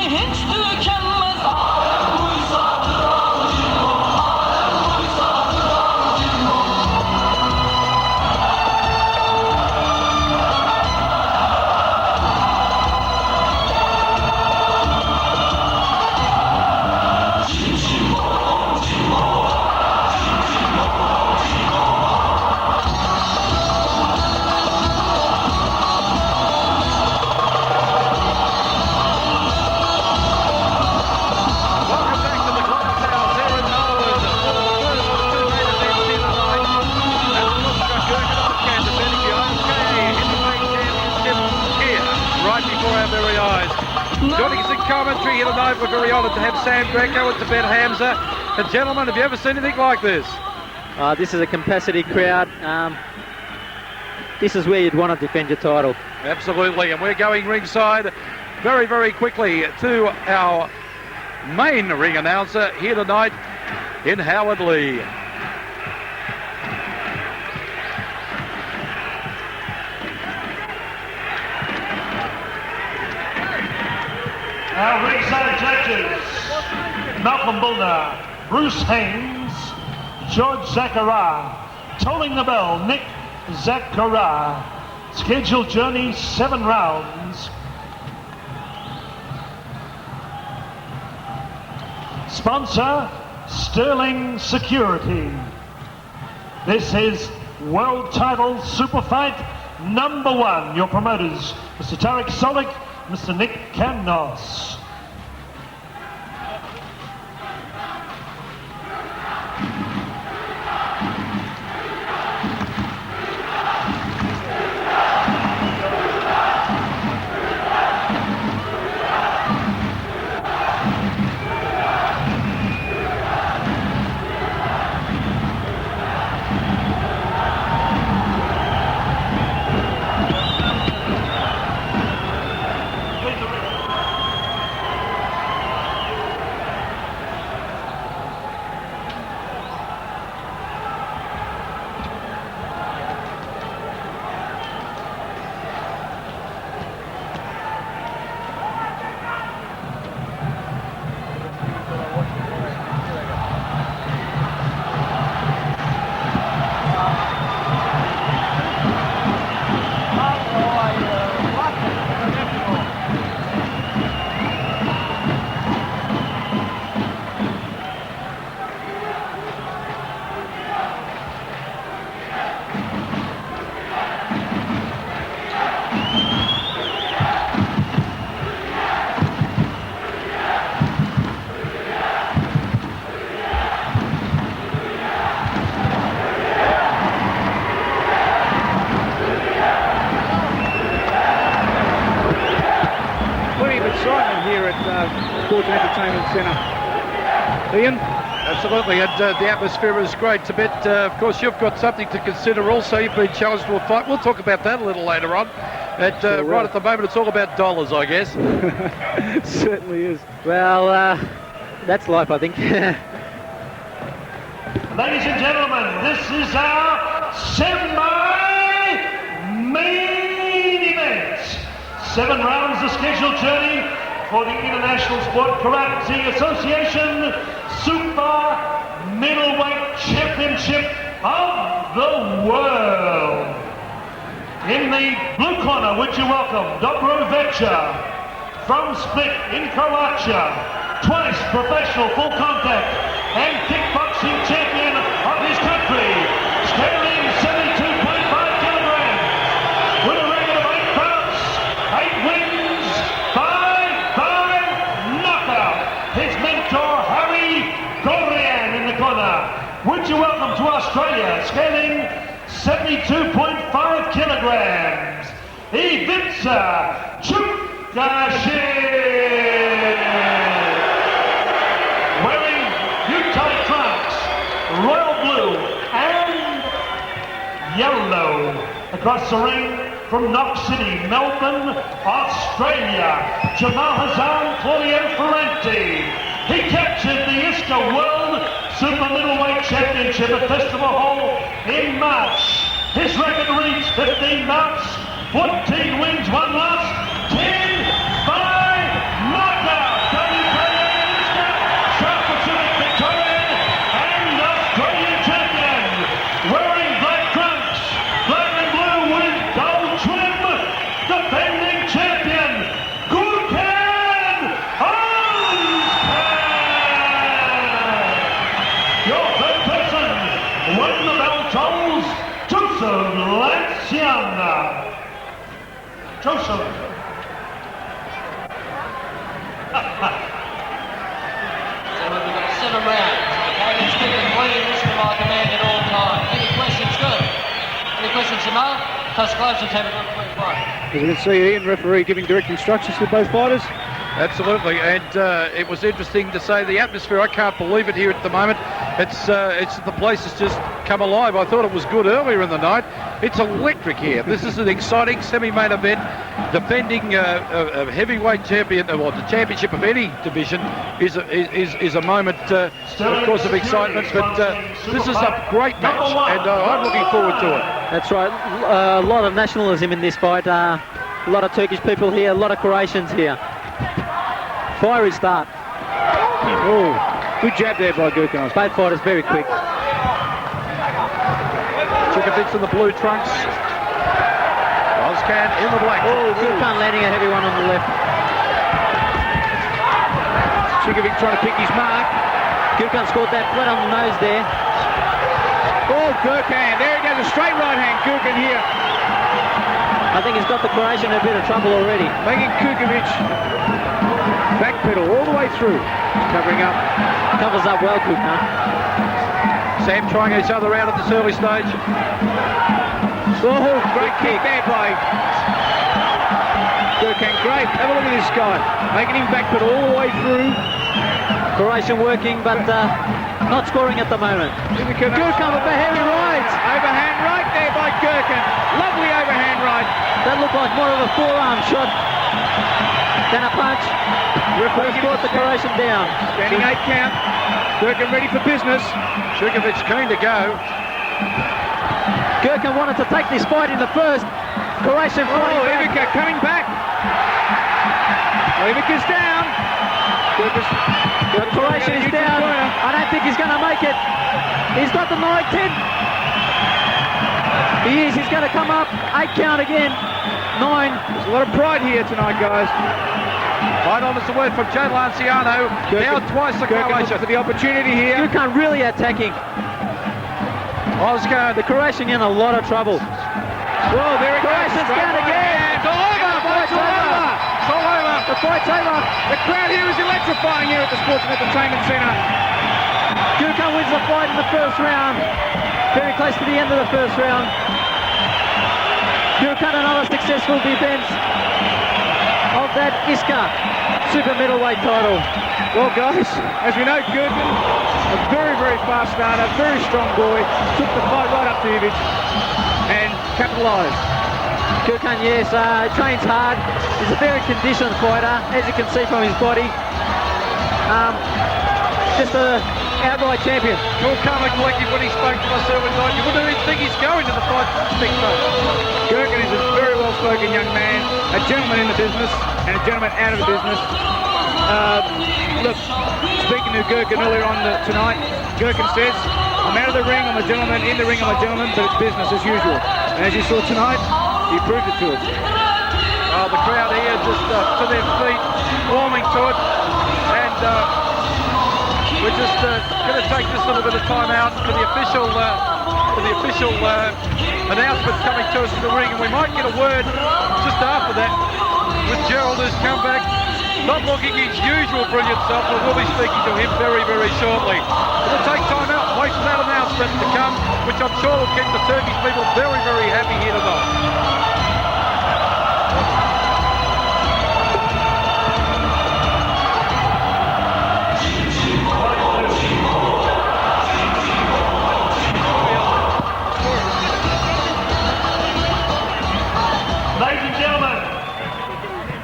before our very eyes. Joining us in commentary here tonight, we're very honoured to have Sam Greco and Tibet Hamza. And gentlemen, have you ever seen anything like this?
This is a capacity crowd. This is where you'd want to defend your title.
Absolutely, and we're going ringside very, very quickly to our main ring announcer here tonight in Howard Lee.
Our ringside judges, Malcolm Bullner, Bruce Haynes, George Zachariah. Tolling the bell, Nick Zachariah. Scheduled journey, 7 rounds. Sponsor, Sterling Security. This is World Title Super Fight number 1. Your promoters, Mr. Tarek Solik, Mr. Nick Kamnos.
Sports Entertainment Centre. Ian?
Absolutely, and the atmosphere is great. Tibet, of course, you've got something to consider also. You've been challenged to a fight. We'll talk about that a little later on. Right at the moment, it's all about dollars, I guess.
It certainly is.
Well, that's life, I think.
Ladies and gentlemen, this is our semi-main event. 7 rounds of scheduled journey for the International Sport Karate Association Super Middleweight Championship of the World. In the blue corner, would you welcome Dobro Vecha from Split in Croatia, twice professional full contact and kickboxing champion of his country, scaling 72.5 kilograms, with a record of 8 bouts, 8 wins, 5 knockout. His mentor, Harry Gurkan, in the corner. Would you welcome to Australia, scaling 72.5 kilograms, Ivica Kucusic. Wearing Utah trunks, royal blue and yellow. Across the ring from Knox City, Melbourne, Australia, Jamal Hassan Claudio Ferrante. He captured the ISCA World Super Middleweight Championship at Festival Hall in March. His record reads 15 bouts, 14 wins, 1 loss, 10 by knockout. South Pacific Victorian and Australian champion. Wearing black trunks, black and blue with gold trim, defending champion, Gurkan Ozkan. Your third person, won the bell tolls, Joseph Lanciana. Joseph.
We've got 7 rounds. Okay, let's keep it clean. Listen to my command at all times. Any questions? Good. Any questions, Jamal? Touch gloves and have a good quick fight.
As you can see, Ian, referee giving direct instructions to both fighters.
Absolutely, and it was interesting to say the atmosphere. I can't believe it here at the moment. It's the place has just come alive. I thought it was good earlier in the night. It's electric here. This is an exciting semi-main event. Defending a heavyweight champion, or the championship of any division, is a moment, of course, of excitement. But this is a great match, and I'm looking forward to it.
That's right. A lot of nationalism in this fight. A lot of Turkish people here. A lot of Croatians here. Fiery start.
Oh, good jab there by Gurkan.
Both fighters very quick.
Kucusic in the blue trunks. Ozkan in the black.
Oh, Gurkan landing a heavy one on the left.
Kucusic trying to pick his mark.
Gurkan scored that flat on the nose there.
Oh, Gurkan. There he goes, a straight right hand. Gurkan here.
I think he's got the Croatian in a bit of trouble already.
Making Kucusic backpedal all the way through. Covering up.
Covers up well, Gurkan.
Sam trying each other out at this early stage.
Oh, great kick there by Gurkan. Great. Have a look at this guy. Making him backpedal all the way through.
Croatian working, but not scoring at the moment.
Gurkan with the heavy right. Overhand right there by Gurkan. Lovely overhand right.
That looked like more of a forearm shot than a punch. Referee brought the Croatian down.
Standing 8 count. Gurkan ready for business.
Kucusic keen to go.
Gurkan wanted to take this fight in the first. Croatian fighting back.
Ivica coming back. Ivica's down.
The Croatian is down. I don't think he's going to make it. He's got the 9-10. He is. He's going to come up. 8 count again. 9.
There's a lot of pride here tonight, guys.
Right on, it's a word from Joe Lanciano. Now twice the Croatian.
For the opportunity here.
Gurkan really attacking.
Ozkan.
The Croatian in a lot of trouble.
Well, there it goes.
Croatian's down again.
It's all over. The fight's over.
It's all over. The fight's over.
The crowd here is electrifying here at the Sports Entertainment Centre.
Gurkan wins the fight in the first round. Very close to the end of the first round. Gurkan another successful defence of that ISKA super middleweight title.
Well, guys, as we know, Gurkan, a very, very fast starter, very strong boy, took the fight right up to Ivic and capitalised.
Gurkan, yes, trains hard. He's a very conditioned fighter, as you can see from his body. Just an outright champion.
All calm and collected when he spoke to us early night. You wouldn't even think he's going to the fight.
Gurkan is a very well-spoken young man, a gentleman in the business and a gentleman out of the business. Look, speaking to Gurkan earlier on tonight, Gurkan says, I'm out of the ring, I'm a gentleman, in the ring I'm a gentleman, but it's business as usual. And as you saw tonight, he proved it to us.
The crowd here just to their feet, warming to it, and we're just going to take this little bit of time out for the official announcement coming to us in the ring, and we might get a word just after that with Gerald, who's come back, not looking his usual brilliant self, but we'll be speaking to him very, very shortly. We'll take time out and wait for that announcement to come, which I'm sure will keep the Turkish people very, very happy here tonight.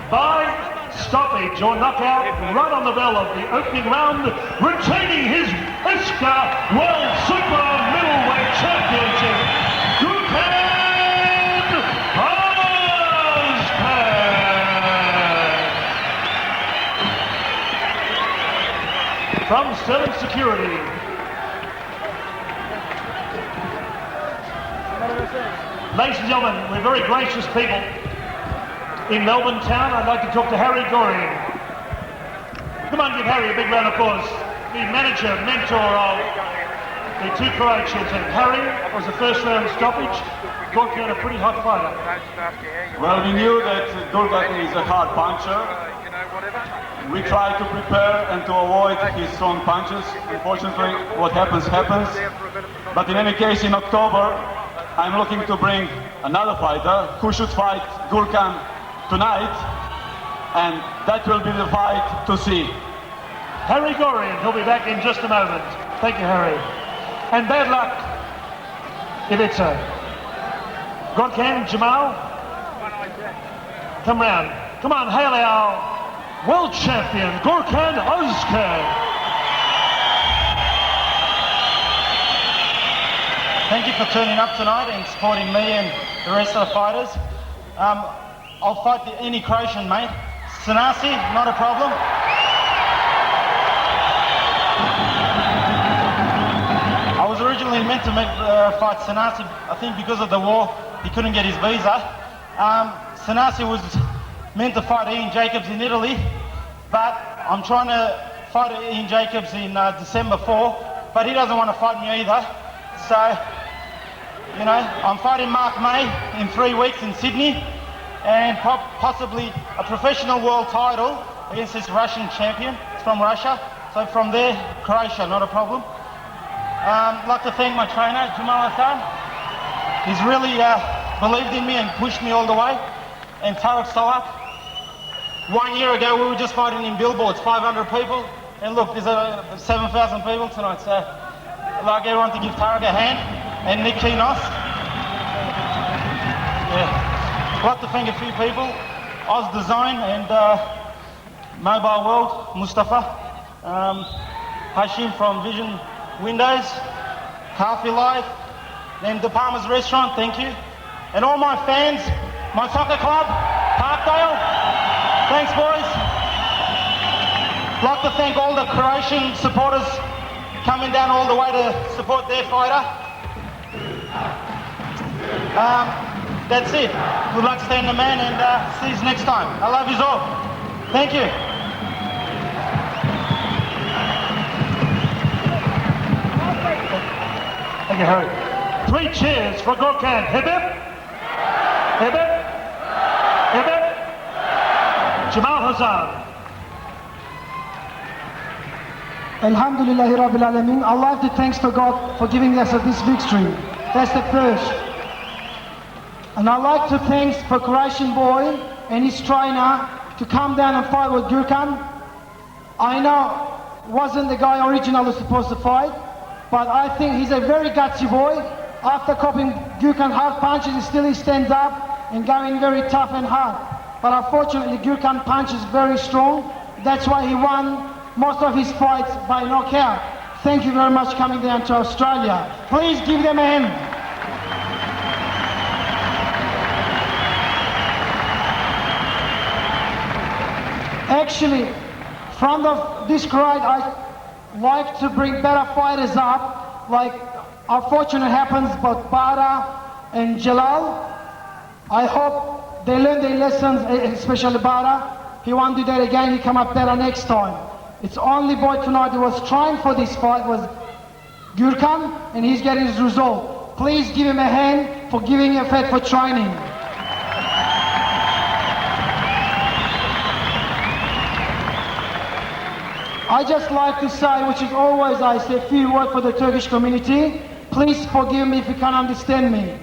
By stoppage or knockout, right on the bell of the opening round, retaining his ISKA World Super Middleweight Championship, Gurkan Ozkan. From Sterling Security. Ladies and gentlemen, we're very gracious people. In Melbourne town, I'd like to talk to Harry Gorian. Come on, give Harry a big round of applause. The manager, mentor of the two Croatian teams. Harry was the first round stoppage. Gurkan, a pretty hot fighter.
Well, we knew that Gurkan is a hard puncher. We tried to prepare and to avoid his strong punches. Unfortunately, what happens, happens. But in any case, in October, I'm looking to bring another fighter who should fight Gurkan tonight, and that will be the fight to see.
Harry Gorian, he'll be back in just a moment. Thank you, Harry. And bad luck, Ivica. Gurkan, Jamal. Come round. Come on, hail our world champion, Gurkan Ozkan.
Thank you for turning up tonight and supporting me and the rest of the fighters. I'll fight any Croatian, mate. Sanasi, not a problem. I was originally meant to fight Sanasi. I think because of the war, he couldn't get his visa. Sanasi was meant to fight Ian Jacobs in Italy, but I'm trying to fight Ian Jacobs in December 4, but he doesn't want to fight me either. So, you know, I'm fighting Mark May in 3 weeks in Sydney, and possibly a professional world title against this Russian champion. It's from Russia. So from there, Croatia, not a problem. I'd like to thank my trainer, Jamal Hassan. He's really believed in me and pushed me all the way. And Tarek Solak. 1 year ago, we were just fighting in billboards, 500 people. And look, there's 7,000 people tonight. So I'd like everyone to give Tarek a hand. And Nick Kinos. Yeah. I'd like to thank a few people. Oz Design and Mobile World, Mustafa. Hashim from Vision Windows. Coffee Life. Then De Palma's Restaurant, thank you. And all my fans, my soccer club, Parkdale. Thanks, boys. I'd like to thank all the Croatian supporters coming down all the way to support their fighter. That's it. Good luck, Stand the Man, and see you next time. I love you all. Thank you.
Thank you, Harry. 3 cheers for Gurkan. Hip hip. Hip hip. Hip hip. Jamal Hassan.
Alhamdulillahi Rabbil Alameen. I'd like to thanks to God for giving us this victory. That's the first. And I'd like to thanks for Croatian boy and his trainer to come down and fight with Gurkan. I know wasn't the guy originally supposed to fight, but I think he's a very gutsy boy. After copying Gurkan hard punches, he stands up and going very tough and hard. But unfortunately, Gurkan punch is very strong. That's why he won most of his fights by knockout. Thank you very much for coming down to Australia. Please give them a hand. Actually, front of this crowd, I like to bring better fighters up. Like, unfortunately happens, but Bada and Celal. I hope they learn their lessons, especially Bada. He won't do that again. He come up better next time. It's only boy tonight who was trying for this fight was Gurkan, and he's getting his result. Please give him a hand for giving him a fight for training. I just like to say, which is always I say, a few words for the Turkish community. Please forgive me if you can't understand me.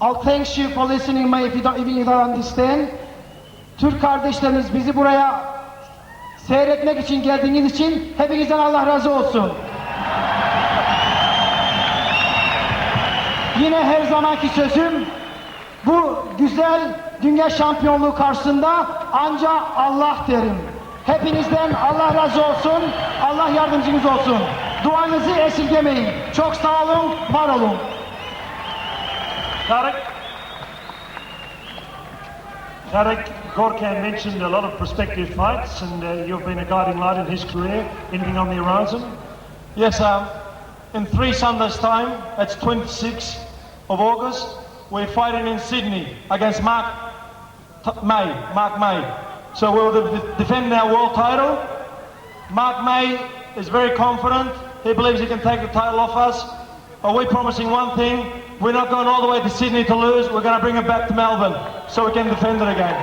I'll thank you for listening me if you don't even understand. Türk kardeşlerimiz bizi buraya seyretmek için geldiğiniz için hepinizden Allah razı olsun. Yine her zamanki sözüm, bu güzel dünya şampiyonluğu karşısında ancak Allah derim. Hepinizden Allah razı olsun, Allah yardımcınız olsun. Duanızı esirgemeyin. Çok sağ olun, var olun.
Tarek, Gurkan mentioned a lot of prospective fights, and you've been a guiding light in his career. Anything on the horizon?
Yes, in 3 Sundays' time, that's 26th of August, we're fighting in Sydney against Mark May. So we'll defend our world title. Mark May is very confident. He believes he can take the title off us. Are we promising one thing? We're not going all the way to Sydney to lose. We're going to bring it back to Melbourne so we can defend it again.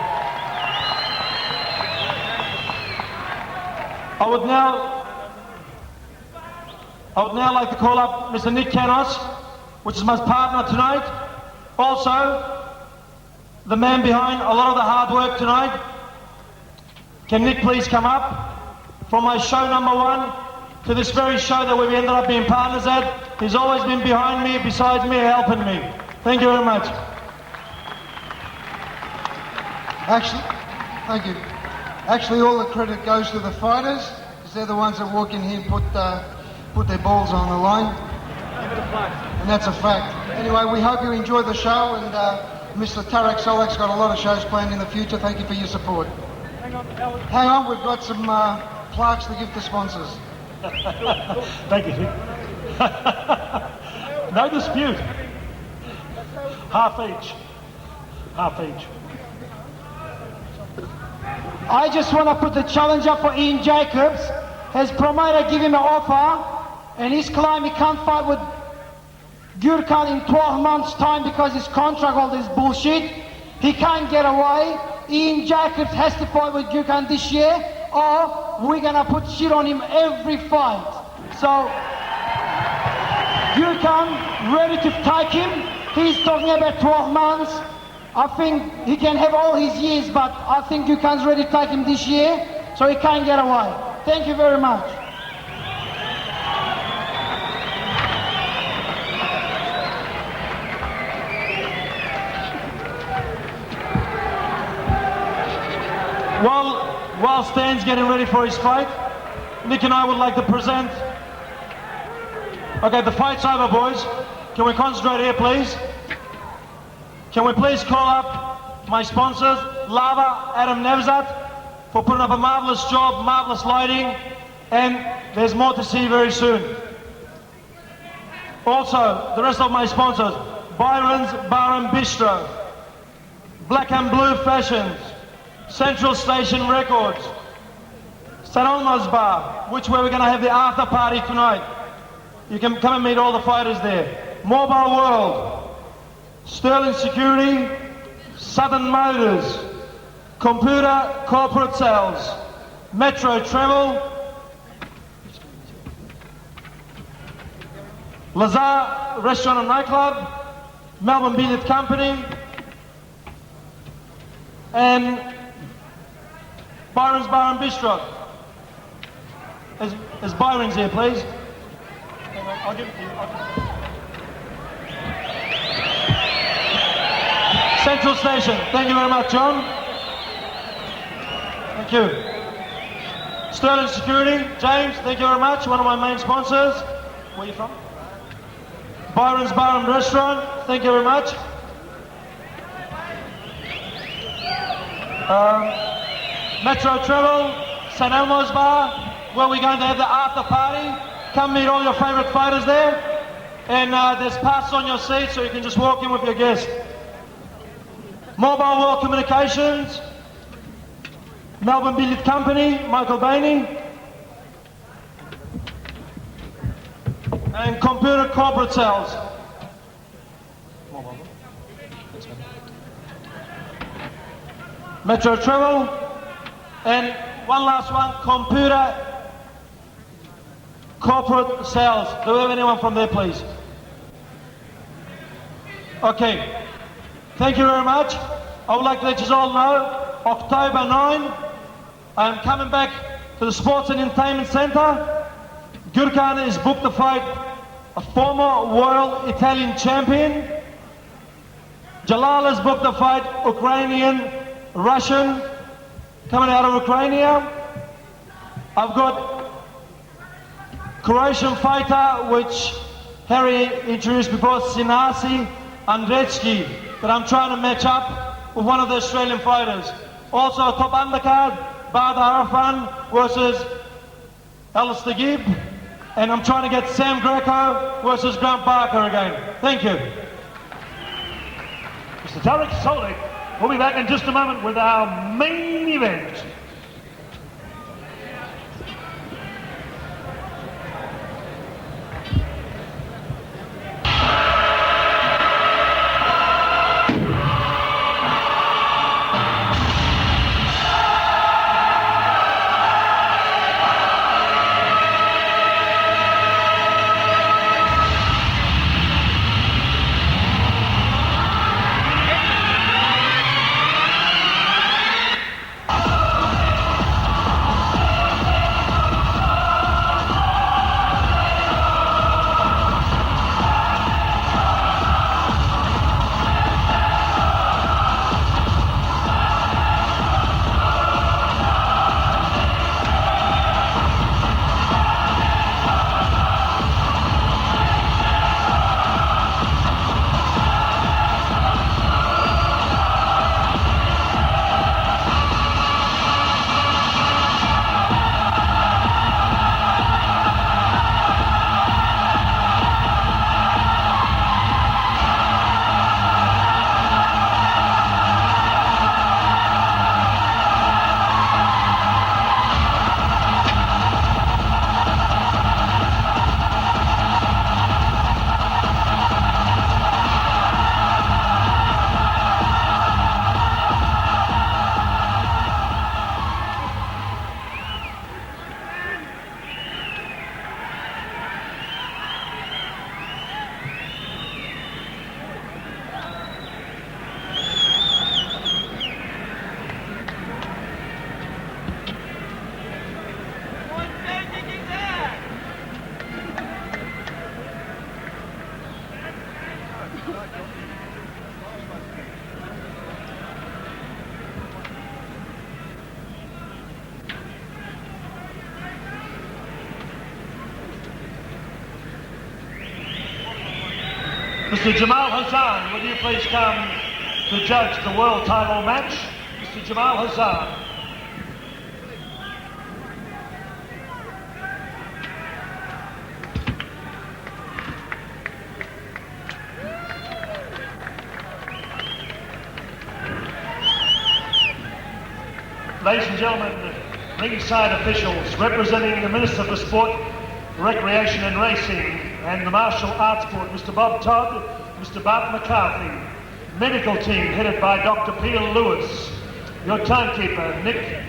I would now like to call up Mr. Nick Kinos, which is my partner tonight. Also, the man behind a lot of the hard work tonight. Can Nick please come up? From my show number 1 to this very show that we've ended up being partners at. He's always been behind me, beside me, helping me. Thank you very much.
Actually, thank you. Actually, all the credit goes to the fighters, because they're the ones that walk in here and put their balls on the line. And that's a fact. Anyway, we hope you enjoy the show, and Mr. Tarek Solek's got a lot of shows planned in the future. Thank you for your support. Hang on, we've got some plaques to give to sponsors.
Thank you, Chief. No dispute. Half each. Half each.
I just want to put the challenge up for Ian Jacobs. His promoter give him an offer, and he's claiming he can't fight with Gurkan in 12 months' time because his contract, all this bullshit. He can't get away. Ian Jacobs has to fight with Gurkan this year, or we're going to put shit on him every fight. So, Gurkan ready to take him. He's talking about 12 months. I think he can have all his years, but I think Gurkan's ready to take him this year, so he can't get away. Thank you very much.
While Stan's getting ready for his fight, Nick and I would like to present. Okay, the fight's over, boys. Can we concentrate here, please? Can we please call up my sponsors, Lava, Adam Nevzat, for putting up a marvellous job, marvellous lighting, and there's more to see very soon. Also, the rest of my sponsors, Byron's Bar and Bistro, Black and Blue Fashions, Central Station Records, St. Elmo's Bar, where we're going to have the after party tonight. You can come and meet all the fighters there. Mobile World, Sterling Security, Southern Motors, Computer Corporate Sales, Metro Travel, Lazar Restaurant and Nightclub, Melbourne Billiard Company, and Byron's Bar and Bistro. Is Byron's here, please? I'll give it to you. Central Station. Thank you very much, John. Thank you. Sterling Security. James, thank you very much. One of my main sponsors. Where are you from? Byron's Bar and Restaurant. Thank you very much. Metro Travel, St. Elmo's Bar, where we're going to have the after party. Come meet all your favourite fighters there. And there's passes on your seat, so you can just walk in with your guest. Mobile World Communications, Melbourne Billiard Company, Michael Bainey, and Computer Corporate Sales. Metro Travel, and one last one, Computer Corporate Sales. Do we have anyone from there, please? Okay. Thank you very much. I would like to let you all know, October 9, I am coming back to the Sports Entertainment Centre. Gurkan is booked to fight a former world Italian champion. Jalal is booked to fight Ukrainian, Russian, coming out of Ukraine. I've got Croatian fighter, which Harry introduced before, Sinasi Andrecki, that I'm trying to match up with one of the Australian fighters. Also, top undercard, Bada Arafan versus Alistair Gibb. And I'm trying to get Sam Greco versus Grant Barker again. Thank you.
Mr. Tarek Solek will be back in just a moment with our main event. Mr. Jamal Hassan, will you please come to judge the world title match? Mr. Jamal Hassan. Ladies and gentlemen, ringside officials representing the Minister for Sport, Recreation and Racing and the Martial Arts Board, Mr. Bob Todd, Mr. Bart McCarthy. Medical team headed by Dr. Peter Lewis. Your timekeeper, Nick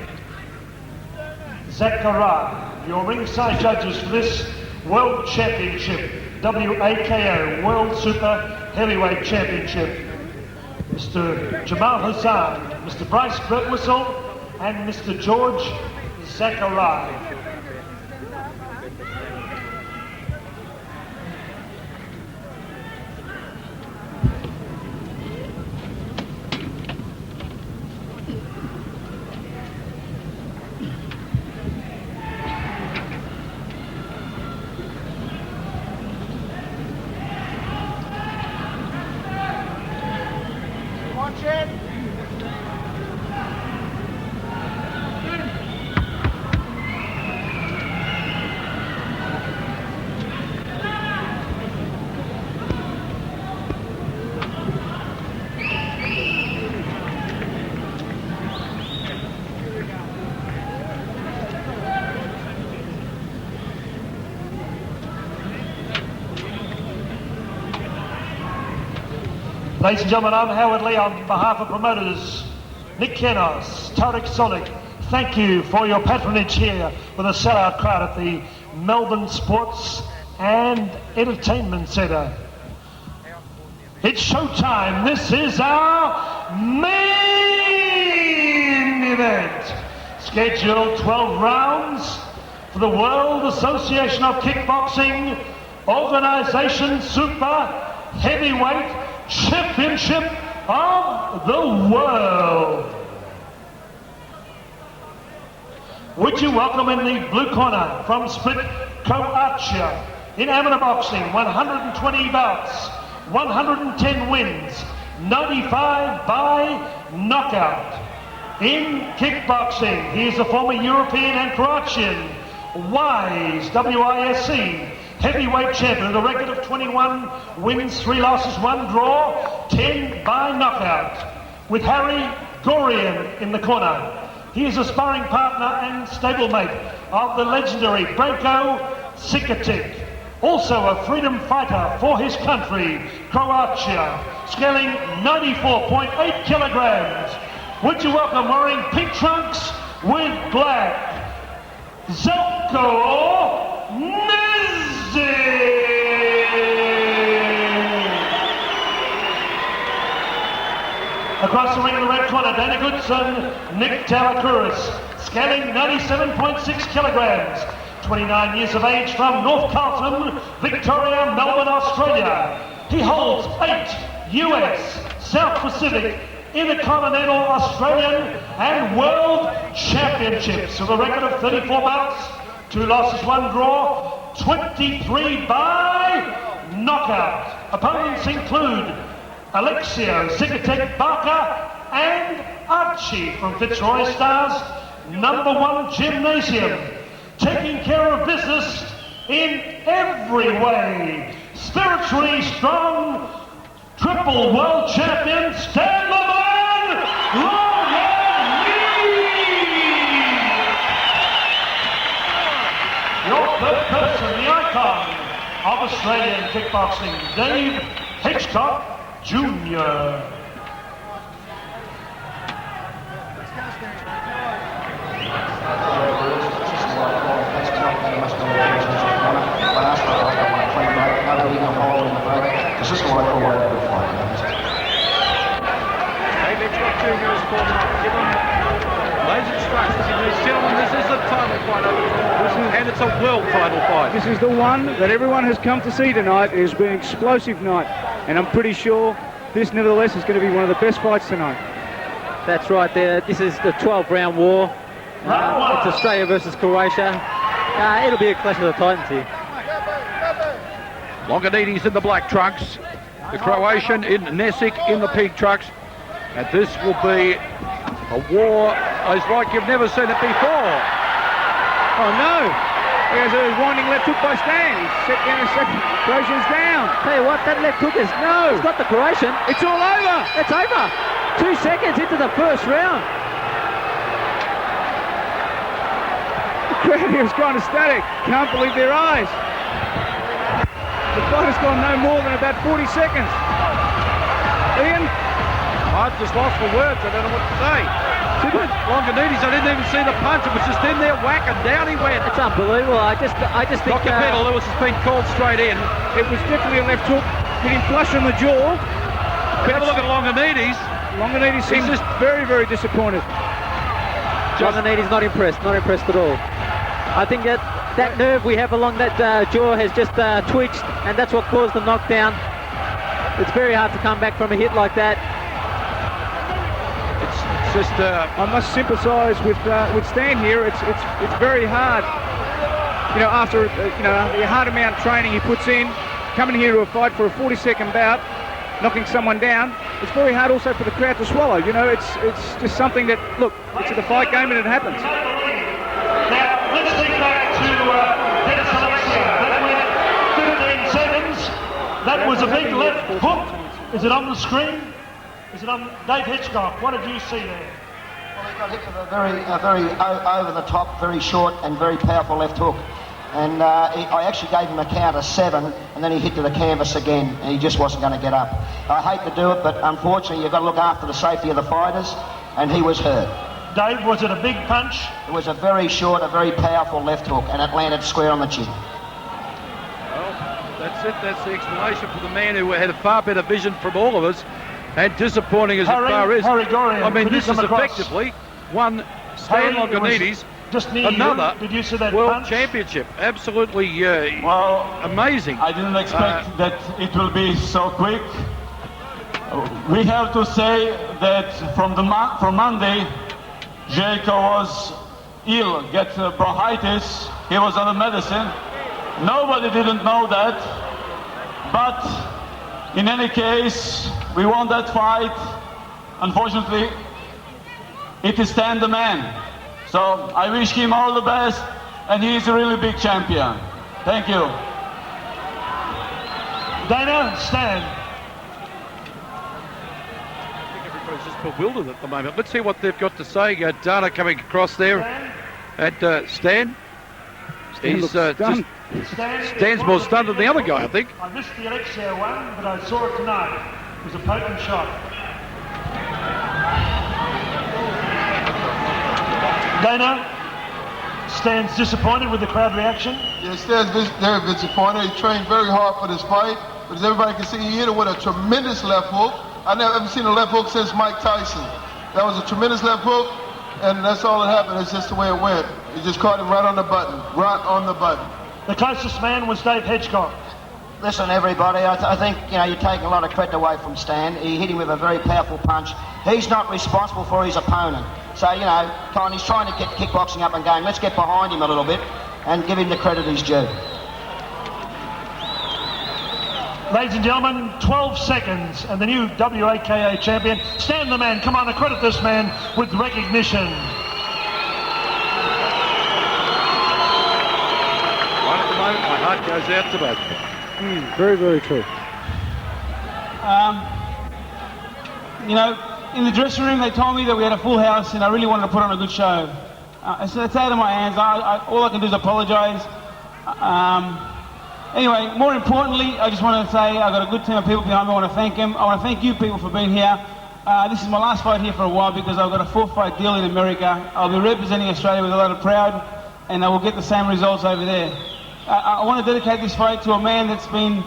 Zachariah. Your ringside judges for this World Championship, WAKO World Super Heavyweight Championship, Mr. Jamal Hassan, Mr. Bryce Birtwistle, and Mr. George Zachariah.
Watch it.
Ladies and gentlemen, I'm Howard Lee on behalf of promoters Nick Kenos, Tarek Solik. Thank you for your patronage here with a sellout crowd at the Melbourne Sports and Entertainment Centre. It's showtime. This is our main event. Scheduled 12 rounds for the World Association of Kickboxing Organisation Super Heavyweight Championship of the World. Would you welcome in the blue corner from Split, Croatia, in amateur boxing, 120 bouts, 110 wins, 95 by knockout. In kickboxing, he is a former European and Croatian WISC heavyweight champion with a record of 21 wins, 3 losses, 1 draw, 10 by knockout. With Harry Gorian in the corner. He is a sparring partner and stablemate of the legendary Brancatelli. Also a freedom fighter for his country, Croatia, scaling 94.8 kilograms. Would you welcome, wearing pink trunks with black, Zelco Nesic. Across the ring in the red corner, Dana Goodson, Nick Tectoris, scaling 97.6 kilograms, 29 years of age, from North Carlton, Victoria, Melbourne, Australia. He holds 8 US, South Pacific, Intercontinental, Australian and World Championships with a record of 34 bouts, 2 losses, 1 draw, 23 by knockout. Opponents include Alexio Zigatek Barker and Archie from Fitzroy Stars, #1 Gymnasium. Taking care of business in every way. Spiritually strong, triple world champion, Stan the Man, Longinidis. Your third person, the icon of Australian kickboxing, Dave Hitchcock Jr.
It's just a wonderful way to fight.
David's got 2 minutes for them. Give them those instructions. Ladies and gentlemen, this is a title fight and it's a world title fight.
This is the one that everyone has come to see tonight. It has been an explosive night, and I'm pretty sure this nevertheless is going to be one of the best fights tonight.
That's right there. This is the 12-round war. It's Australia versus Croatia. It'll be a clash of the Titans here.
Longinidis in the black trunks. the Croatian in Nesic in the pig trucks. And this will be a war as like you've never seen it before.
Oh no! There's a winding left hook by Stan. He's set down a second. Croatian's down.
Tell you what, that left hook is...
No!
It's got the Croatian.
It's all over!
It's over. 2 seconds into the first round.
The crowd here has gone ecstatic. Can't believe their eyes. The fight has gone no more than about 40 seconds. Ian?
I've just lost for words. I don't know what to say. Longinidis, I didn't even see the punch. It was just in there whacking down. He went.
It's unbelievable. I just think...
Dr. Peter Lewis has been called straight in.
It was definitely a left hook. Hit him flush on the jaw.
Have a look at Longinidis.
Longinidis seems just very, very disappointed.
Longinidis not impressed at all. I think that nerve we have along that jaw has just twitched, and that's what caused the knockdown. It's very hard to come back from a hit like that.
It's just I must sympathise with Stan here. It's very hard. You know, after the hard amount of training he puts in, coming here to a fight for a 40-second bout, knocking someone down. It's very hard also for the crowd to swallow. You know, it's just something that, look, it's a fight game and it happens.
Now, let's take back to Dennis Alexia. That went 15 seconds. That was a big left hook. Is it on the screen? Is it on Dave Hitchcock? What did you see there?
Well, he got hit with a very over-the-top, very short and very powerful left hook. And I actually gave him a count of 7, and then he hit to the canvas again, and he just wasn't going to get up. I hate to do it, but unfortunately you've got to look after the safety of the fighters, and he was hurt.
Dave, was it a big punch?
It was a very short, a very powerful left hook, and it landed square on the chin.
Well, that's it. That's the explanation for the man who had a far better vision from all of us. And disappointing as far as... I mean, this is effectively one Stan Longinidis,
just
another
Did you see that
world
punch?
championship. Absolutely amazing.
I didn't expect that it will be so quick. We have to say that from Monday, Zelco was ill, get bronchitis. He was on the medicine. Nobody didn't know that. But in any case, we won that fight. Unfortunately, it is Stan the man. So I wish him all the best, and he is a really big champion. Thank you.
Dana, Stan.
I think everybody's just bewildered at the moment. Let's see what they've got to say. Dana coming across there at Stan. He's Stan's more stunned than the other guy, I think.
I missed the Alexia one, but I saw it tonight. It was a potent shot. Dana, Stan's disappointed with the crowd reaction?
Yeah, Stan's very disappointed. He trained very hard for this fight, but as everybody can see, he hit it with a tremendous left hook. I've never ever seen a left hook since Mike Tyson. That was a tremendous left hook, and that's all that happened. It's just the way it went. He just caught him right on the button, right on the button.
The closest man was Dave Hitchcock.
Listen, everybody, I think, you're taking a lot of credit away from Stan. He hit him with a very powerful punch. He's not responsible for his opponent. So, he's trying to get kickboxing up and going. Let's get behind him a little bit and give him the credit he's due.
Ladies and gentlemen, 12 seconds, and the new WAKA champion, Stan the man. Come on, accredit this man with recognition.
Right at the moment, my heart goes out to both.
Very, very true.
In the dressing room, they told me that we had a full house, and I really wanted to put on a good show. So it's out of my hands. All I can do is apologise. Anyway, more importantly, I just want to say I've got a good team of people behind me. I want to thank them. I want to thank you people for being here. This is my last fight here for a while because I've got a 4-fight deal in America. I'll be representing Australia with a lot of pride, and I will get the same results over there. I want to dedicate this fight to a man that's been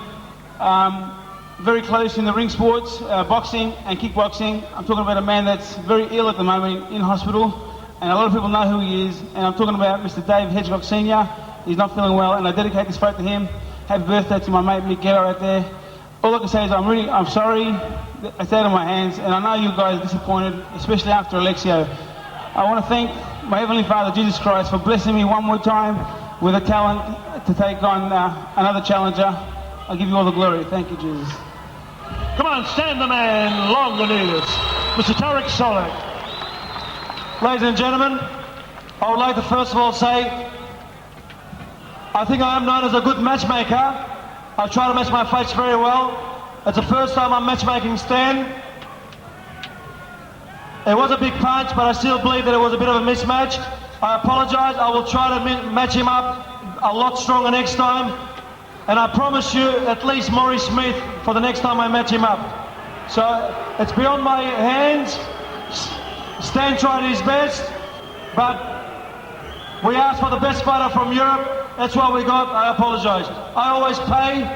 very close in the ring sports, boxing and kickboxing. I'm talking about a man that's very ill at the moment in hospital, and a lot of people know who he is. And I'm talking about Mr. Dave Hitchcock Sr. He's not feeling well, and I dedicate this fight to him. Happy birthday to my mate Mick Guerra right there. All I can say is I'm sorry. It's out of my hands, and I know you guys are disappointed, especially after Alexio. I want to thank my Heavenly Father, Jesus Christ, for blessing me one more time with a talent to take on another challenger. I'll give you all the glory. Thank you, Jesus.
Come on, stand the man, Longinidis, Mr. Tarek Solak.
Ladies and gentlemen, I would like to first of all say, I think I am known as a good matchmaker. I try to match my fights very well. It's the first time I'm matchmaking Stan. It was a big punch, but I still believe that it was a bit of a mismatch. I apologise. I will try to match him up a lot stronger next time. And I promise you at least Maurice Smith for the next time I match him up. So it's beyond my hands. Stan tried his best, but we asked for the best fighter from Europe. That's what we got. I apologise. I always pay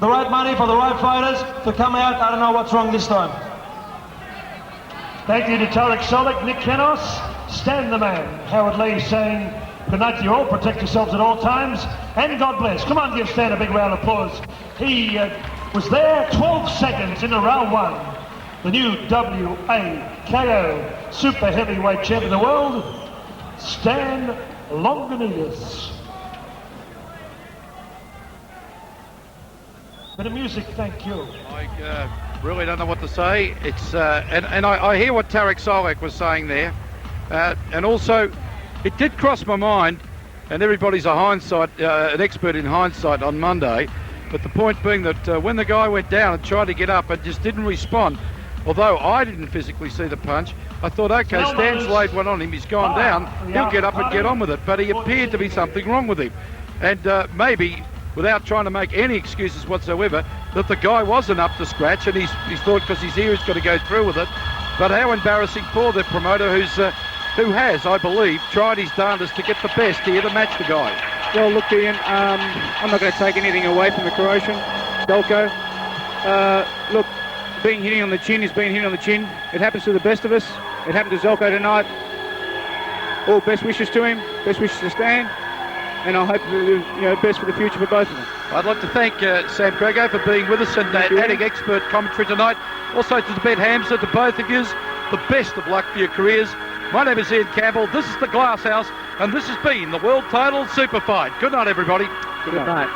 the right money for the right fighters to come out. I don't know what's wrong this time.
Thank you to Tarek Solak, Nick Kenos, Stan the man. Howard Lee saying good night to you all, protect yourselves at all times, and God bless. Come on, give Stan a big round of applause. He was there 12 seconds into round one. The new WAKO super heavyweight champion of the world, Stan Longinidis. Bit of music, thank you.
I really don't know what to say. It's and I hear what Tarek Solak was saying there, and also it did cross my mind, and everybody's an expert in hindsight on Monday, but the point being that when the guy went down and tried to get up and just didn't respond, although I didn't physically see the punch, I thought, okay, Stan's laid one on him, he's gone down, he'll get up and get on with it, but he appeared to be something wrong with him. And maybe, without trying to make any excuses whatsoever, that the guy wasn't up to scratch, and he's thought because he's here he's got to go through with it. But how embarrassing for the promoter who has, I believe, tried his darndest to get the best here to match the guy.
Well, look, Ian, I'm not going to take anything away from the Croatian, Zelco. Look, being hitting on the chin is being hitting on the chin. It happens to the best of us. It happened to Zelco tonight. All best wishes to him, best wishes to Stan, and I hope best for the future for both of them.
I'd like to thank Sam Crego for being with us and adding expert commentary tonight. Also to the Bet Hamster, to both of you, the best of luck for your careers. My name is Ian Campbell, this is the Glass House, and this has been the World Title Super Fight. Good night, everybody.
Good night.